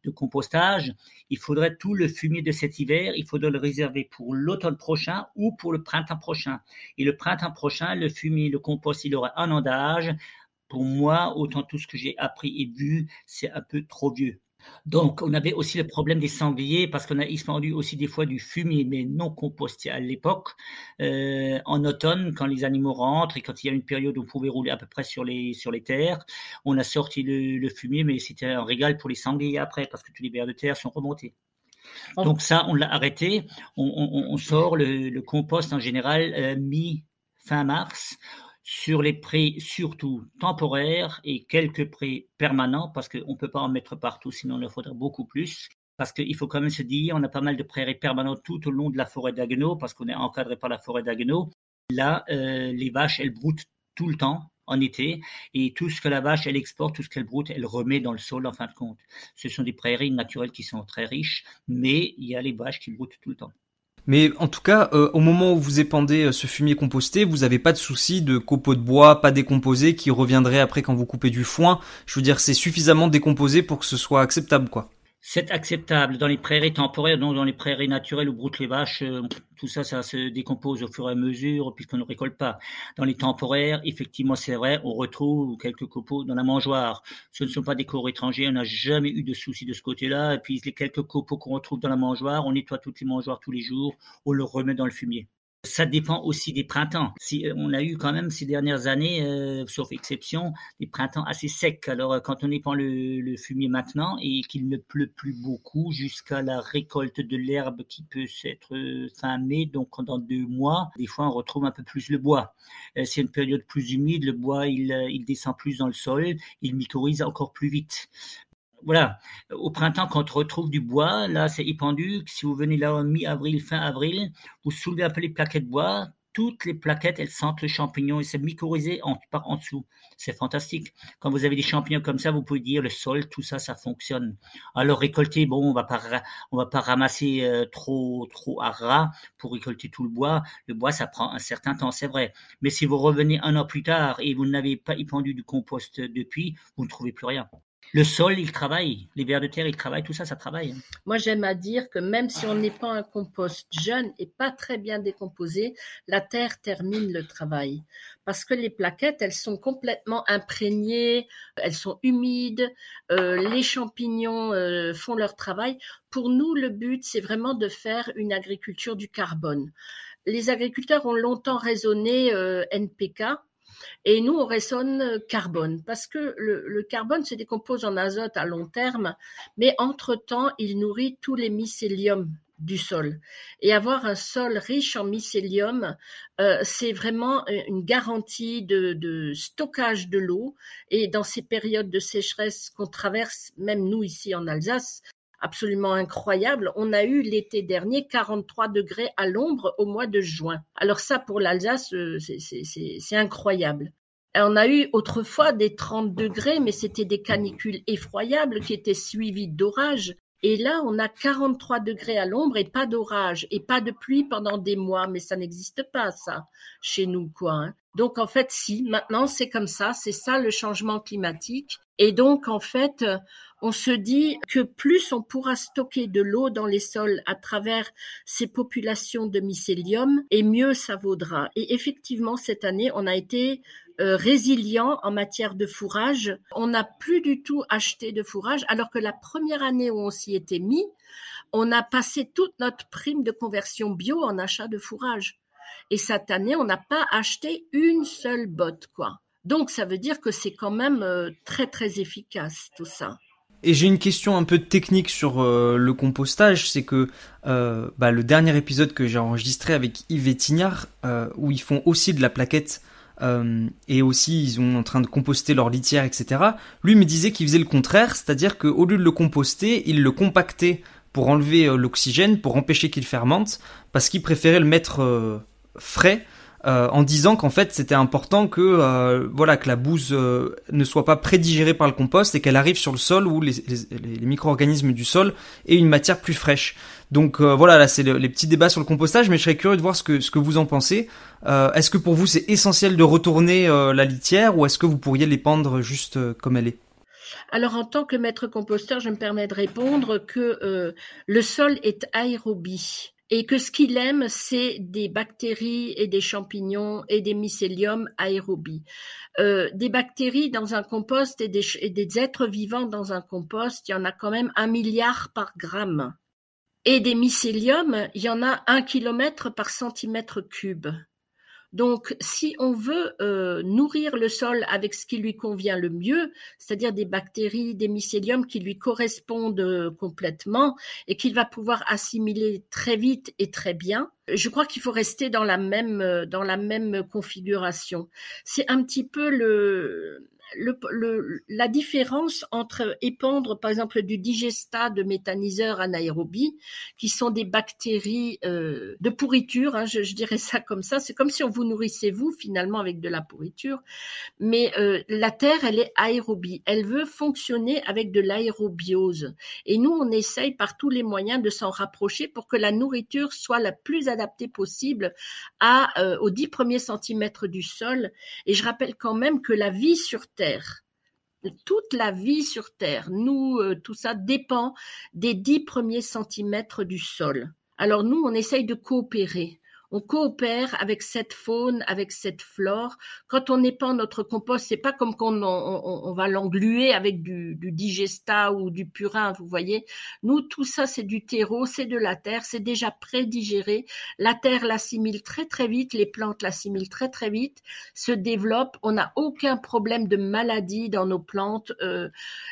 de compostage, il faudrait tout le fumier de cet hiver, il faudrait le réserver pour l'automne prochain ou pour le printemps prochain. Et le printemps prochain, le fumier, le compost, il aura un an d'âge. Pour moi, autant tout ce que j'ai appris et vu, c'est un peu trop vieux. Donc, on avait aussi le problème des sangliers parce qu'on a expandu aussi des fois du fumier, mais non composté à l'époque. En automne, quand les animaux rentrent et quand il y a une période où on pouvait rouler à peu près sur les terres, on a sorti le fumier, mais c'était un régal pour les sangliers après parce que tous les vers de terre sont remontés. Donc ça, on l'a arrêté. On sort le compost en général mi-fin mars. Sur les prés surtout temporaires et quelques prés permanents, parce qu'on ne peut pas en mettre partout, sinon il en faudrait beaucoup plus. Parce qu'il faut quand même se dire, on a pas mal de prairies permanentes tout au long de la forêt d'Haguenau, parce qu'on est encadré par la forêt d'Haguenau. Là, les vaches, elles broutent tout le temps en été, et tout ce que la vache, elle exporte, tout ce qu'elle broute, elle remet dans le sol en fin de compte. Ce sont des prairies naturelles qui sont très riches, mais il y a les vaches qui broutent tout le temps. Mais en tout cas, au moment où vous épandez ce fumier composté, vous n'avez pas de souci de copeaux de bois pas décomposés qui reviendraient après quand vous coupez du foin. Je veux dire, c'est suffisamment décomposé pour que ce soit acceptable, quoi. C'est acceptable. Dans les prairies temporaires, donc dans les prairies naturelles où broutent les vaches, tout ça, ça se décompose au fur et à mesure puisqu'on ne récolte pas. Dans les temporaires, effectivement, c'est vrai, on retrouve quelques copeaux dans la mangeoire. Ce ne sont pas des corps étrangers, on n'a jamais eu de souci de ce côté-là. Et puis les quelques copeaux qu'on retrouve dans la mangeoire, on nettoie toutes les mangeoires tous les jours, on le remet dans le fumier. Ça dépend aussi des printemps. On a eu quand même ces dernières années, sauf exception, des printemps assez secs. Alors quand on épand le fumier maintenant et qu'il ne pleut plus beaucoup jusqu'à la récolte de l'herbe qui peut être fin mai, donc dans 2 mois, des fois on retrouve un peu plus le bois. C'est une période plus humide, le bois il descend plus dans le sol, il mycorhize encore plus vite. Voilà, au printemps, quand on retrouve du bois, là, c'est épandu. Si vous venez là mi-avril, fin avril, vous soulevez un peu les plaquettes de bois. Toutes les plaquettes, elles sentent le champignon et c'est mycorhizé par en dessous. C'est fantastique. Quand vous avez des champignons comme ça, vous pouvez dire le sol, tout ça, ça fonctionne. Alors récolter, bon, on va pas ramasser trop à ras pour récolter tout le bois. Le bois, ça prend un certain temps, c'est vrai. Mais si vous revenez 1 an plus tard et vous n'avez pas épandu du compost depuis, vous ne trouvez plus rien. Le sol, il travaille. Les vers de terre, ils travaillent. Tout ça, ça travaille. Moi, j'aime à dire que même si on n'est pas un compost jeune et pas très bien décomposé, la terre termine le travail. Parce que les plaquettes, elles sont complètement imprégnées, elles sont humides, les champignons font leur travail. Pour nous, le but, c'est vraiment de faire une agriculture du carbone. Les agriculteurs ont longtemps raisonné NPK. Et nous, on raisonne carbone, parce que le carbone se décompose en azote à long terme, mais entre-temps, il nourrit tous les mycéliums du sol. Et avoir un sol riche en mycélium, c'est vraiment une garantie de stockage de l'eau. Et dans ces périodes de sécheresse qu'on traverse, même nous ici en Alsace, absolument incroyable. On a eu l'été dernier 43 degrés à l'ombre au mois de juin. Alors ça, pour l'Alsace, c'est incroyable. Et on a eu autrefois des 30 degrés, mais c'était des canicules effroyables qui étaient suivies d'orages. Et là, on a 43 degrés à l'ombre et pas d'orage et pas de pluie pendant des mois. Mais ça n'existe pas, ça, chez nous, quoi. Hein. Donc, en fait, si, maintenant, c'est comme ça. C'est ça, le changement climatique. Et donc, en fait, on se dit que plus on pourra stocker de l'eau dans les sols à travers ces populations de mycélium, et mieux ça vaudra. Et effectivement, cette année, on a été résilient en matière de fourrage. On n'a plus du tout acheté de fourrage, alors que la première année où on s'y était mis, on a passé toute notre prime de conversion bio en achat de fourrage. Et cette année, on n'a pas acheté une seule botte, quoi. Donc, ça veut dire que c'est quand même très, très efficace, tout ça. Et j'ai une question un peu technique sur le compostage, c'est que le dernier épisode que j'ai enregistré avec Yves et Tignard, où ils font aussi de la plaquette, et aussi ils sont en train de composter leur litière, etc. Lui me disait qu'il faisait le contraire, c'est-à-dire qu'au lieu de le composter, il le compactait pour enlever l'oxygène, pour empêcher qu'il fermente, parce qu'il préférait le mettre frais, en disant qu'en fait c'était important que que la bouse ne soit pas prédigérée par le compost et qu'elle arrive sur le sol où les micro-organismes du sol aient une matière plus fraîche. Donc là c'est les petits débats sur le compostage, mais je serais curieux de voir ce que vous en pensez. Est-ce que pour vous c'est essentiel de retourner la litière ou est-ce que vous pourriez l'épandre juste comme elle est ? Alors, en tant que maître composteur, je me permets de répondre que le sol est aérobie et que ce qu'il aime, c'est des bactéries et des champignons et des mycéliums aérobies. Des bactéries dans un compost et des êtres vivants dans un compost, il y en a quand même 1 milliard par gramme. Et des mycéliums, il y en a 1 kilomètre par centimètre cube. Donc, si on veut nourrir le sol avec ce qui lui convient le mieux, c'est-à-dire des bactéries, des mycéliums qui lui correspondent complètement et qu'il va pouvoir assimiler très vite et très bien, je crois qu'il faut rester dans la même configuration. C'est un petit peu la différence entre épandre, par exemple, du digestat de méthaniseurs anaérobies, qui sont des bactéries de pourriture, hein, je dirais ça comme ça. C'est comme si on vous nourrissait, vous, finalement, avec de la pourriture. Mais la terre, elle est aérobie. Elle veut fonctionner avec de l'aérobiose. Et nous, on essaye par tous les moyens de s'en rapprocher pour que la nourriture soit la plus adaptée possible aux 10 premiers centimètres du sol. Et je rappelle quand même que la vie sur Terre, toute la vie sur Terre, tout ça dépend des 10 premiers centimètres du sol. Alors nous, on essaye de coopérer. On coopère avec cette faune, avec cette flore. Quand on épand notre compost, c'est pas comme on va l'engluer avec du digestat ou du purin, vous voyez. Nous, tout ça, c'est du terreau, c'est de la terre, c'est déjà prédigéré. La terre l'assimile très très vite, les plantes l'assimilent très très vite, se développent. On n'a aucun problème de maladie dans nos plantes.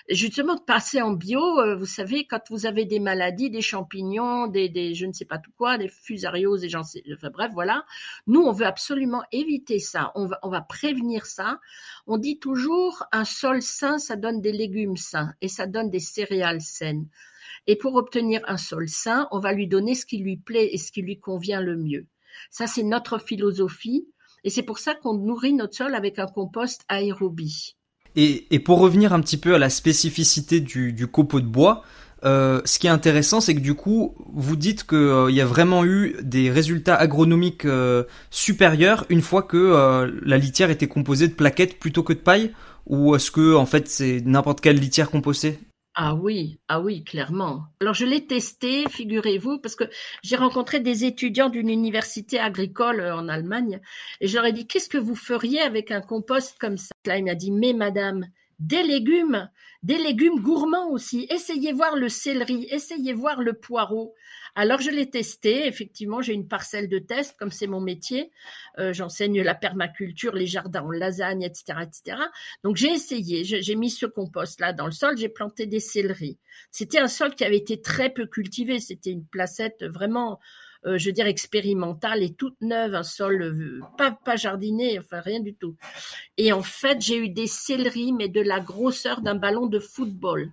Justement, de passer en bio, vous savez, quand vous avez des maladies, des champignons, des je ne sais pas tout quoi, des fusarioses, et j'en sais. Enfin, bref, voilà. Nous, on veut absolument éviter ça. On va prévenir ça. On dit toujours, un sol sain, ça donne des légumes sains et ça donne des céréales saines. Et pour obtenir un sol sain, on va lui donner ce qui lui plaît et ce qui lui convient le mieux. Ça, c'est notre philosophie. Et c'est pour ça qu'on nourrit notre sol avec un compost aérobie. Et pour revenir un petit peu à la spécificité du copeau de bois, ce qui est intéressant, c'est que du coup, vous dites qu'il y a vraiment eu des résultats agronomiques supérieurs une fois que la litière était composée de plaquettes plutôt que de paille, ou est-ce que en fait c'est n'importe quelle litière compostée? Ah oui, clairement. Alors je l'ai testé, figurez-vous, parce que j'ai rencontré des étudiants d'une université agricole en Allemagne, et je leur ai dit, qu'est-ce que vous feriez avec un compost comme ça? Là, il m'a dit, mais madame, des légumes gourmands aussi. Essayez voir le céleri, essayez voir le poireau. Alors je l'ai testé, effectivement, j'ai une parcelle de test, comme c'est mon métier. J'enseigne la permaculture, les jardins en lasagne, etc., etc. Donc j'ai essayé, j'ai mis ce compost-là dans le sol, j'ai planté des céleris. C'était un sol qui avait été très peu cultivé, c'était une placette vraiment, je veux dire, expérimentale et toute neuve, un sol pas jardiné, enfin rien du tout. Et en fait, j'ai eu des céleris, mais de la grosseur d'un ballon de football.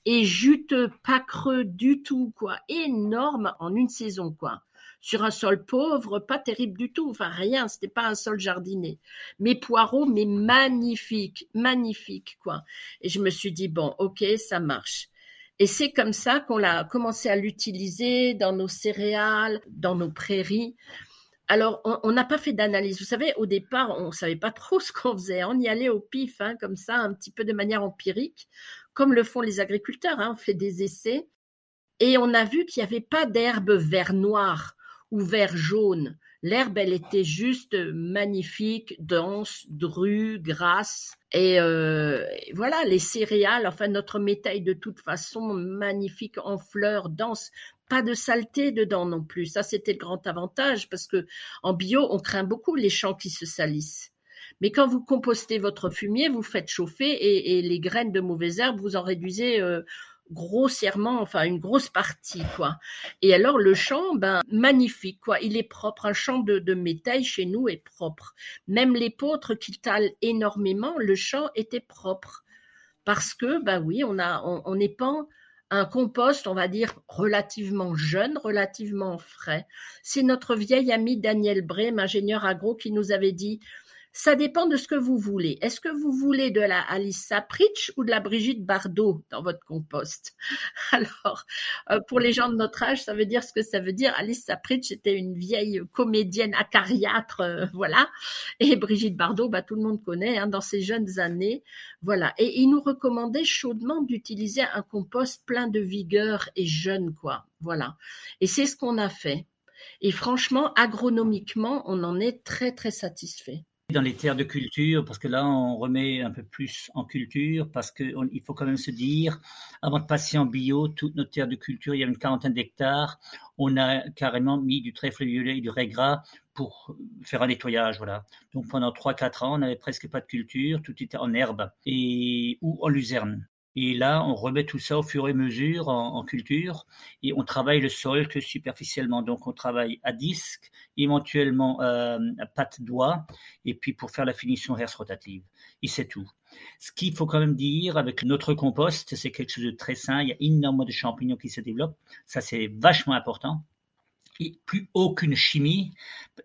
Et juteux, pas creux du tout, quoi. Énorme en une saison, quoi. Sur un sol pauvre, pas terrible du tout. Enfin, rien, c'était pas un sol jardiné. Mes poireaux, mais magnifiques, quoi. Et je me suis dit, bon, ok, ça marche. Et c'est comme ça qu'on a commencé à l'utiliser dans nos céréales, dans nos prairies. Alors, on n'a pas fait d'analyse. Vous savez, au départ, on savait pas trop ce qu'on faisait. On y allait au pif, hein, comme ça, un petit peu de manière empirique, comme le font les agriculteurs. Hein, on fait des essais. Et on a vu qu'il n'y avait pas d'herbe vert noir ou vert jaune. L'herbe, elle était juste magnifique, dense, drue, grasse. Et voilà, les céréales, enfin notre métail de toute façon, magnifique en fleurs, dense. Pas de saleté dedans non plus. Ça, c'était le grand avantage parce que en bio, on craint beaucoup les champs qui se salissent. Mais quand vous compostez votre fumier, vous faites chauffer et les graines de mauvaises herbes, vous en réduisez grossièrement, enfin une grosse partie, quoi. Et alors le champ, magnifique, quoi. Il est propre. Un champ de métail chez nous est propre. Même l'épeautre qui tale énormément, le champ était propre parce que, oui, on épand un compost, on va dire, relativement jeune, relativement frais. C'est notre vieil ami Daniel Brem, ingénieur agro, qui nous avait dit Ça dépend de ce que vous voulez. Est-ce que vous voulez de la Alice Sapritch ou de la Brigitte Bardot dans votre compost? Alors, pour les gens de notre âge, ça veut dire ce que ça veut dire. Alice Sapritch était une vieille comédienne acariâtre, voilà. Et Brigitte Bardot, tout le monde connaît, dans ses jeunes années, voilà. Et il nous recommandait chaudement d'utiliser un compost plein de vigueur et jeune, quoi. Voilà. Et c'est ce qu'on a fait. Et franchement, agronomiquement, on en est très, très satisfait. Dans les terres de culture, parce que là, on remet un peu plus en culture, parce qu'il faut quand même se dire, avant de passer en bio, toutes nos terres de culture, il y a une 40aine d'hectares, on a carrément mis du trèfle violet et du raie gras pour faire un nettoyage, voilà. Donc pendant 3-4 ans, on n'avait presque pas de culture, tout était en herbe ou en luzerne. Et là, on remet tout ça au fur et à mesure en culture et on travaille le sol que superficiellement. Donc, on travaille à disque, éventuellement à patte doigt et puis pour faire la finition herse rotative. Et c'est tout. Ce qu'il faut quand même dire avec notre compost, c'est quelque chose de très sain. Il y a énormément de champignons qui se développent. Ça, c'est vachement important. Et plus aucune chimie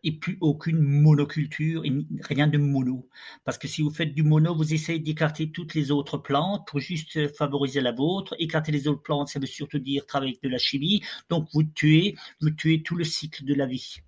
et plus aucune monoculture, et rien de mono. Parce que si vous faites du mono, vous essayez d'écarter toutes les autres plantes pour juste favoriser la vôtre. Écarter les autres plantes, ça veut surtout dire travailler avec de la chimie. Donc vous tuez tout le cycle de la vie.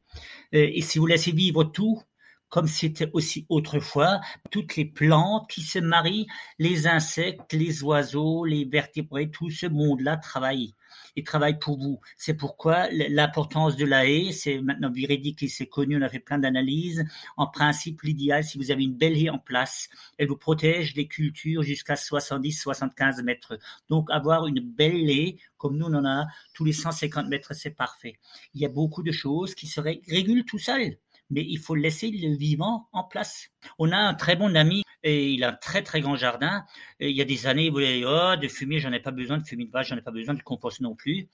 Et si vous laissez vivre tout, comme c'était aussi autrefois, toutes les plantes qui se marient, les insectes, les oiseaux, les vertébrés, tout ce monde-là travaille. Et travaille pour vous. C'est pourquoi l'importance de la haie, c'est maintenant véridique et c'est connu, on a fait plein d'analyses. En principe, l'idéal, si vous avez une belle haie en place, elle vous protège les cultures jusqu'à 70-75 mètres. Donc, avoir une belle haie, comme nous on en a, tous les 150 mètres, c'est parfait. Il y a beaucoup de choses qui se régulent tout seul, mais il faut laisser le vivant en place. On a un très bon ami et il a un très très grand jardin. Et il y a des années, il voulait de fumier, j'en ai pas besoin, de fumier de vache, j'en ai pas besoin, de compost non plus.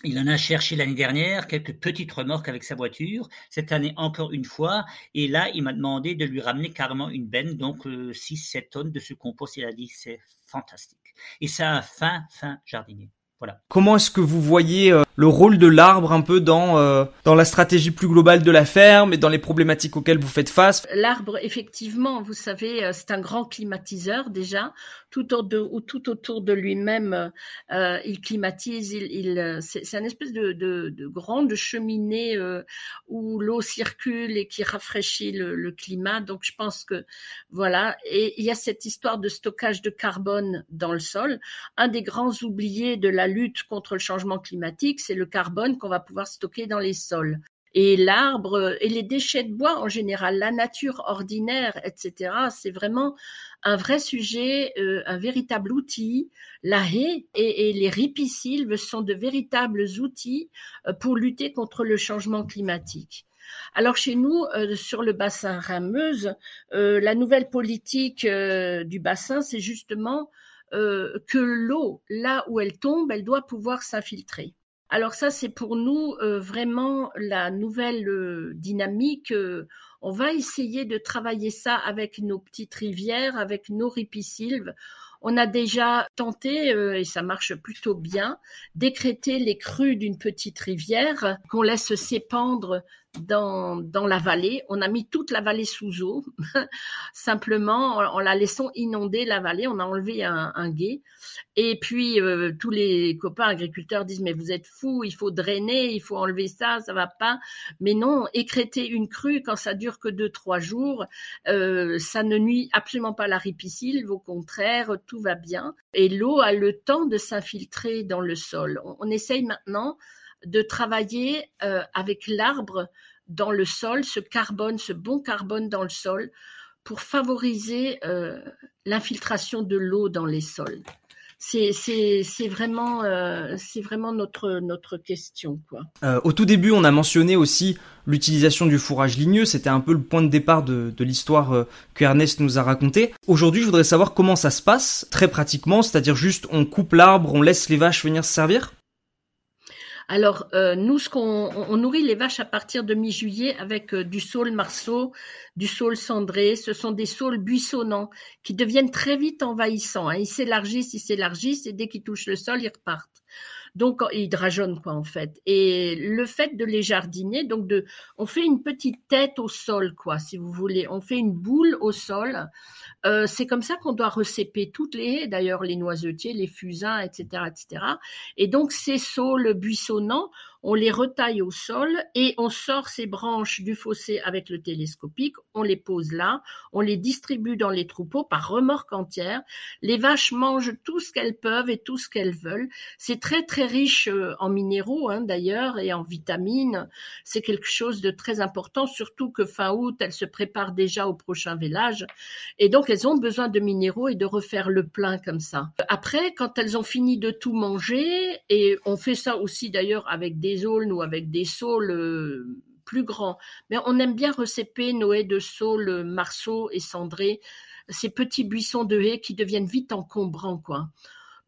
Il en a cherché l'année dernière quelques petites remorques avec sa voiture. Cette année encore une fois. Et là, il m'a demandé de lui ramener carrément une benne, donc 6-7 tonnes de ce compost. Il a dit c'est fantastique. Et ça a un fin jardinier. Voilà. Comment est-ce que vous voyez le rôle de l'arbre un peu dans la stratégie plus globale de la ferme et dans les problématiques auxquelles vous faites face? L'arbre, effectivement, vous savez, c'est un grand climatiseur déjà. Tout autour de lui-même, il climatise. C'est une espèce de grande cheminée où l'eau circule et qui rafraîchit le climat. Donc, je pense que voilà. Et il y a cette histoire de stockage de carbone dans le sol. Un des grands oubliés de la lutte contre le changement climatique, c'est le carbone qu'on va pouvoir stocker dans les sols. Et l'arbre et les déchets de bois en général, la nature ordinaire, etc., c'est vraiment un vrai sujet, un véritable outil. La haie et les ripisylves sont de véritables outils pour lutter contre le changement climatique. Alors chez nous, sur le bassin Rhin-Meuse, la nouvelle politique du bassin, c'est justement que l'eau, là où elle tombe, elle doit pouvoir s'infiltrer. Alors ça, c'est pour nous vraiment la nouvelle dynamique. On va essayer de travailler ça avec nos petites rivières, avec nos ripisylves. On a déjà tenté, et ça marche plutôt bien, d'écrêter les crues d'une petite rivière qu'on laisse s'épandre dans la vallée. On a mis toute la vallée sous eau, simplement en la laissant inonder la vallée. On a enlevé un gué. Et puis, tous les copains agriculteurs disent « Mais vous êtes fous, il faut drainer, il faut enlever ça, ça va pas. » Mais non, écrêter une crue quand ça dure que 2-3 jours, ça ne nuit absolument pas à la ripisylve, au contraire, tout va bien. Et l'eau a le temps de s'infiltrer dans le sol. On essaye maintenant de travailler avec l'arbre dans le sol, ce bon carbone dans le sol, pour favoriser l'infiltration de l'eau dans les sols. C'est vraiment notre question, quoi. Au tout début, on a mentionné aussi l'utilisation du fourrage ligneux. C'était un peu le point de départ de l'histoire que Ernest nous a raconté. Aujourd'hui, je voudrais savoir comment ça se passe très pratiquement, c'est-à-dire juste on coupe l'arbre, on laisse les vaches venir se servir. Alors, nous, on nourrit les vaches à partir de mi-juillet avec du saule marceau, du saule cendré. Ce sont des saules buissonnants qui deviennent très vite envahissants. Ils s'élargissent et dès qu'ils touchent le sol, ils repartent. Donc ils drageonnent quoi en fait. Et le fait de les jardiner, donc on fait une petite tête au sol quoi, si vous voulez. On fait une boule au sol. C'est comme ça qu'on doit recéper toutes les haies, d'ailleurs les noisetiers, les fusains, etc., etc. Et donc ces saules buissonnants, on les retaille au sol et on sort ces branches du fossé avec le télescopique, on les pose là, on les distribue dans les troupeaux par remorque entière. Les vaches mangent tout ce qu'elles peuvent et tout ce qu'elles veulent. C'est très très riche en minéraux d'ailleurs et en vitamines. C'est quelque chose de très important, surtout que fin août, elles se préparent déjà au prochain vélage. Et donc elles ont besoin de minéraux et de refaire le plein comme ça. Après, quand elles ont fini de tout manger, et on fait ça aussi d'ailleurs avec des aulnes ou avec des saules plus grands, mais on aime bien recéper nos haies de saules marceaux et cendrées, ces petits buissons de haies qui deviennent vite encombrants quoi,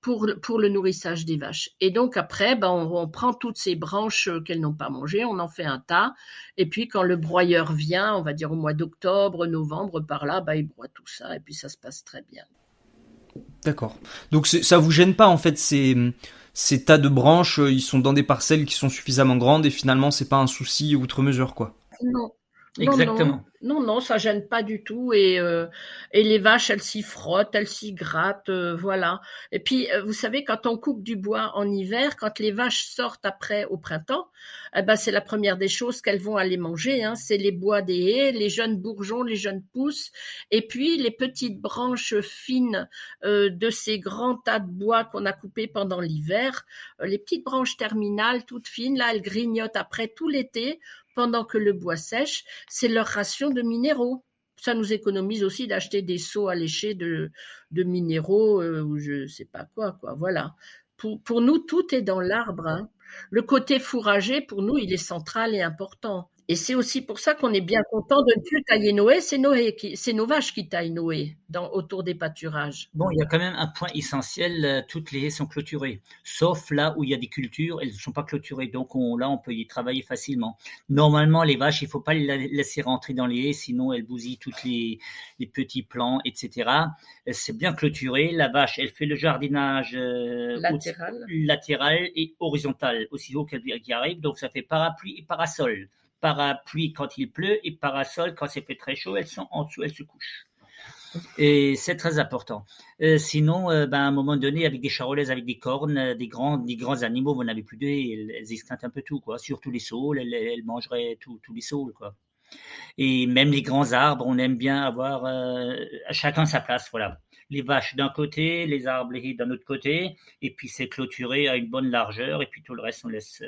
pour le nourrissage des vaches. Et donc après, on prend toutes ces branches qu'elles n'ont pas mangées, on en fait un tas, et puis quand le broyeur vient, on va dire au mois d'octobre, novembre, par là, il broie tout ça, et puis ça se passe très bien. D'accord. Donc ça vous gêne pas en fait ces tas de branches, ils sont dans des parcelles qui sont suffisamment grandes et finalement c'est pas un souci outre mesure quoi. Non. Exactement. Non, ça gêne pas du tout et les vaches elles s'y frottent, elles s'y grattent, voilà. Et puis vous savez quand on coupe du bois en hiver, quand les vaches sortent après au printemps, c'est la première des choses qu'elles vont aller manger, c'est les bois des haies, les jeunes bourgeons, les jeunes pousses et puis les petites branches fines de ces grands tas de bois qu'on a coupés pendant l'hiver, les petites branches terminales toutes fines là, elles grignotent après tout l'été. Pendant que le bois sèche, c'est leur ration de minéraux. Ça nous économise aussi d'acheter des seaux alléchés de minéraux ou je sais pas quoi. Voilà. Pour nous, tout est dans l'arbre. Le côté fourrager, pour nous, il est central et important. Et c'est aussi pour ça qu'on est bien content de ne plus tailler nos haies. C'est nos vaches qui taillent nos haies autour des pâturages. Bon, il y a quand même un point essentiel, toutes les haies sont clôturées, sauf là où il y a des cultures, elles ne sont pas clôturées, donc là on peut y travailler facilement. Normalement, les vaches, il ne faut pas les laisser rentrer dans les haies, sinon elles bousillent toutes les petits plants, etc. C'est bien clôturé, la vache, elle fait le jardinage latéral et horizontal, aussi haut qu'elle arrive, donc ça fait parapluie et parasol. Parapluie quand il pleut et parasol quand c'est fait très chaud, elles sont en dessous, elles se couchent. Et c'est très important. Sinon, à un moment donné, avec des charolaises, avec des cornes, des grands animaux, vous n'avez plus d'eux, elles esquintent un peu tout, quoi. Surtout les saules, elles mangeraient tous les saules, quoi. Et même les grands arbres, on aime bien avoir chacun sa place, voilà. Les vaches d'un côté, les arbres d'un autre côté, et puis c'est clôturé à une bonne largeur, et puis tout le reste on laisse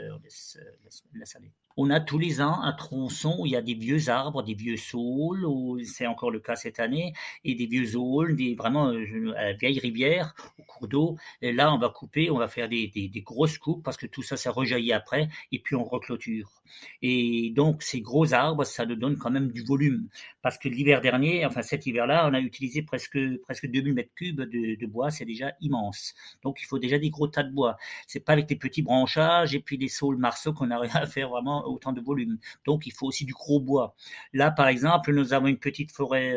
aller. On a tous les ans un tronçon où il y a des vieux arbres, des vieux saules, c'est encore le cas cette année, et des vieux saules, vraiment vieilles rivières au cours d'eau. Et là, on va couper, on va faire des grosses coupes parce que tout ça, ça rejaillit après, et puis on reclôture. Et donc, ces gros arbres, ça nous donne quand même du volume. Parce que l'hiver dernier, enfin cet hiver-là, on a utilisé presque 2000 mètres cubes de bois, c'est déjà immense. Donc, il faut déjà des gros tas de bois. C'est pas avec des petits branchages et puis des saules marceaux qu'on arrive à faire vraiment autant de volume. Donc, il faut aussi du gros bois. Là, par exemple, nous avons une petite forêt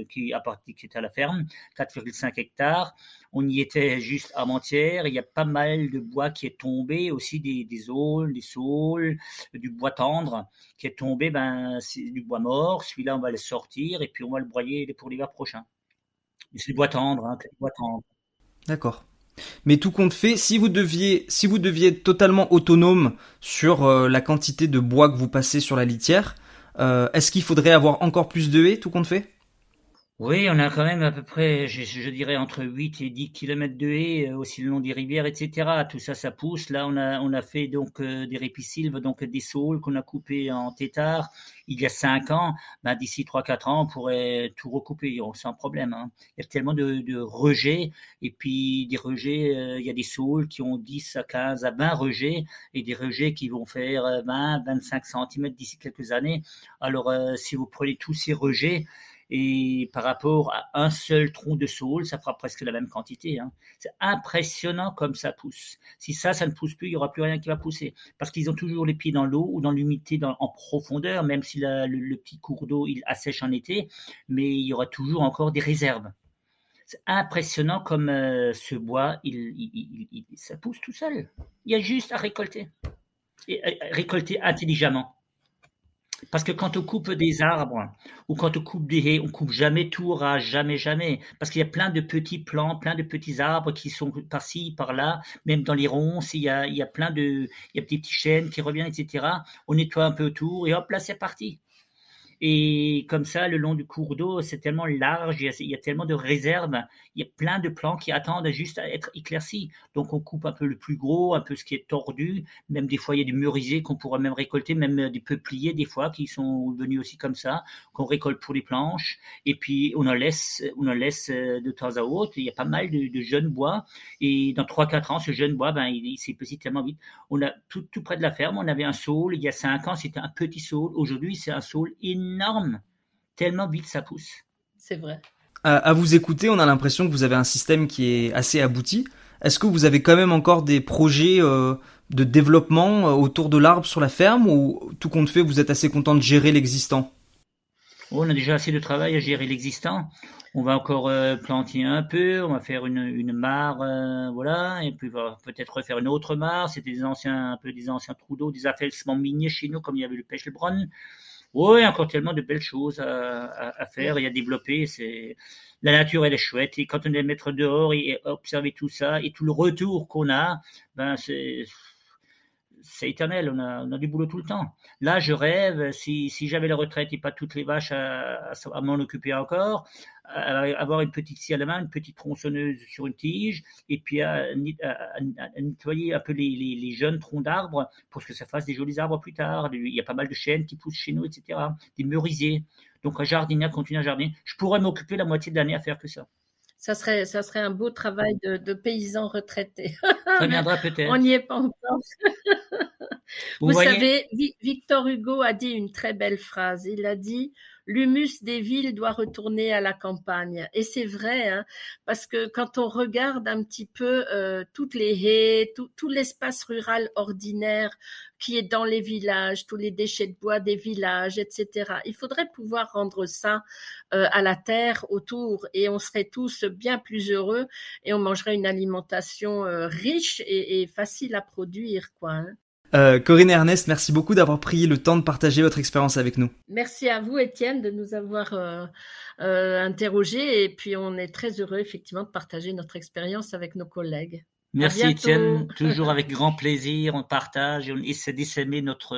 qui est à la ferme, 4,5 hectares. On y était juste avant-hier. Il y a pas mal de bois qui est tombé, aussi des aules, des saules, du bois tendre qui est tombé. C'est du bois mort. Celui-là, on va le sortir et puis on va le broyer pour l'hiver prochain. C'est du bois tendre, du bois tendre. D'accord. Mais tout compte fait, si vous deviez être totalement autonome sur la quantité de bois que vous passez sur la litière, est-ce qu'il faudrait avoir encore plus de haies, tout compte fait ? Oui, on a quand même à peu près, je dirais, entre 8 et 10 kilomètres de haies, aussi le long des rivières, etc. Tout ça, ça pousse. Là, on a fait donc des répicilves, donc des saules qu'on a coupés en tétard il y a 5 ans. D'ici 3-4 ans, on pourrait tout recouper sans problème. Il y a tellement de rejets, et puis des rejets, il y a des saules qui ont 10 à 15 à 20 rejets, et des rejets qui vont faire 20-25 cm d'ici quelques années. Alors, si vous prenez tous ces rejets, et par rapport à un seul tronc de saule, ça fera presque la même quantité. C'est impressionnant comme ça pousse. Si ça ne pousse plus, il n'y aura plus rien qui va pousser. Parce qu'ils ont toujours les pieds dans l'eau ou dans l'humidité en profondeur, même si le petit cours d'eau, il assèche en été, mais il y aura toujours encore des réserves. C'est impressionnant comme ce bois, ça pousse tout seul. Il y a juste à récolter. Et récolter intelligemment. Parce que quand on coupe des arbres ou quand on coupe des haies, on coupe jamais tout ras, jamais. Parce qu'il y a plein de petits plants, plein de petits arbres qui sont par-ci, par-là, même dans les ronces, il y a des petits chênes qui reviennent, etc. On nettoie un peu autour et hop, là, c'est parti. Et comme ça, le long du cours d'eau, c'est tellement large, il y a tellement de réserves, il y a plein de plants qui attendent juste à être éclaircis. Donc on coupe un peu le plus gros, un peu ce qui est tordu, même des fois il y a des merisiers qu'on pourrait même récolter, même des peupliers des fois qui sont venus aussi comme ça, qu'on récolte pour les planches, et puis on en laisse de temps à autre. Il y a pas mal de jeunes bois, et dans 3-4 ans, ce jeune bois, il s'épaissit tellement vite. On a tout près de la ferme, on avait un saule, il y a 5 ans, c'était un petit saule, aujourd'hui c'est un saule énorme, tellement vite ça pousse. C'est vrai. À vous écouter, on a l'impression que vous avez un système qui est assez abouti. Est-ce que vous avez quand même encore des projets de développement autour de l'arbre sur la ferme, ou tout compte fait, vous êtes assez content de gérer l'existant? On a déjà assez de travail à gérer l'existant. On va encore planter un peu, on va faire une mare, voilà, et puis on va peut-être refaire une autre mare. C'était des anciens trous d'eau, des affaissements miniers chez nous, comme il y avait le Pechelbronn. Oui, encore tellement de belles choses à faire et à développer. La nature, elle est chouette. Et quand on est mettre dehors et observer tout ça et tout le retour qu'on a, c'est éternel. On a du boulot tout le temps. Là, je rêve, si j'avais la retraite et pas toutes les vaches à m'en occuper encore, avoir une petite scie à la main, une petite tronçonneuse sur une tige, et puis à nettoyer un peu les jeunes troncs d'arbres pour que ça fasse des jolis arbres plus tard. Il y a pas mal de chênes qui poussent chez nous, etc. Des merisiers. Donc un jardinier continue à jardiner. Je pourrais m'occuper la moitié de l'année à faire que ça. Ça serait un beau travail de paysan retraité. Ça viendra peut-être. On n'y est pas encore. Vous savez, Victor Hugo a dit une très belle phrase. Il a dit « L'humus des villes doit retourner à la campagne ». Et c'est vrai, hein, parce que quand on regarde un petit peu toutes les haies, tout l'espace rural ordinaire qui est dans les villages, tous les déchets de bois des villages, etc. Il faudrait pouvoir rendre ça à la terre autour, et on serait tous bien plus heureux et on mangerait une alimentation riche et facile à produire, quoi, hein. Corinne et Ernest, merci beaucoup d'avoir pris le temps de partager votre expérience avec nous. Merci à vous, Étienne, de nous avoir interrogés, et puis on est très heureux effectivement de partager notre expérience avec nos collègues. Merci Étienne, toujours avec grand plaisir, on partage et on essaie d'essaimer notre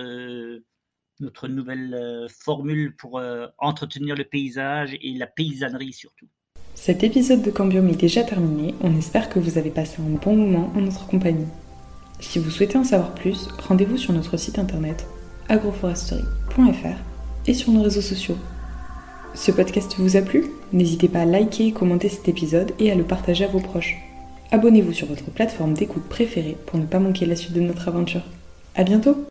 nouvelle formule pour entretenir le paysage et la paysannerie surtout. Cet épisode de Cambium est déjà terminé, on espère que vous avez passé un bon moment en notre compagnie. Si vous souhaitez en savoir plus, rendez-vous sur notre site internet agroforestery.fr et sur nos réseaux sociaux. Ce podcast vous a plu ? N'hésitez pas à liker et commenter cet épisode et à le partager à vos proches. Abonnez-vous sur votre plateforme d'écoute préférée pour ne pas manquer la suite de notre aventure. À bientôt !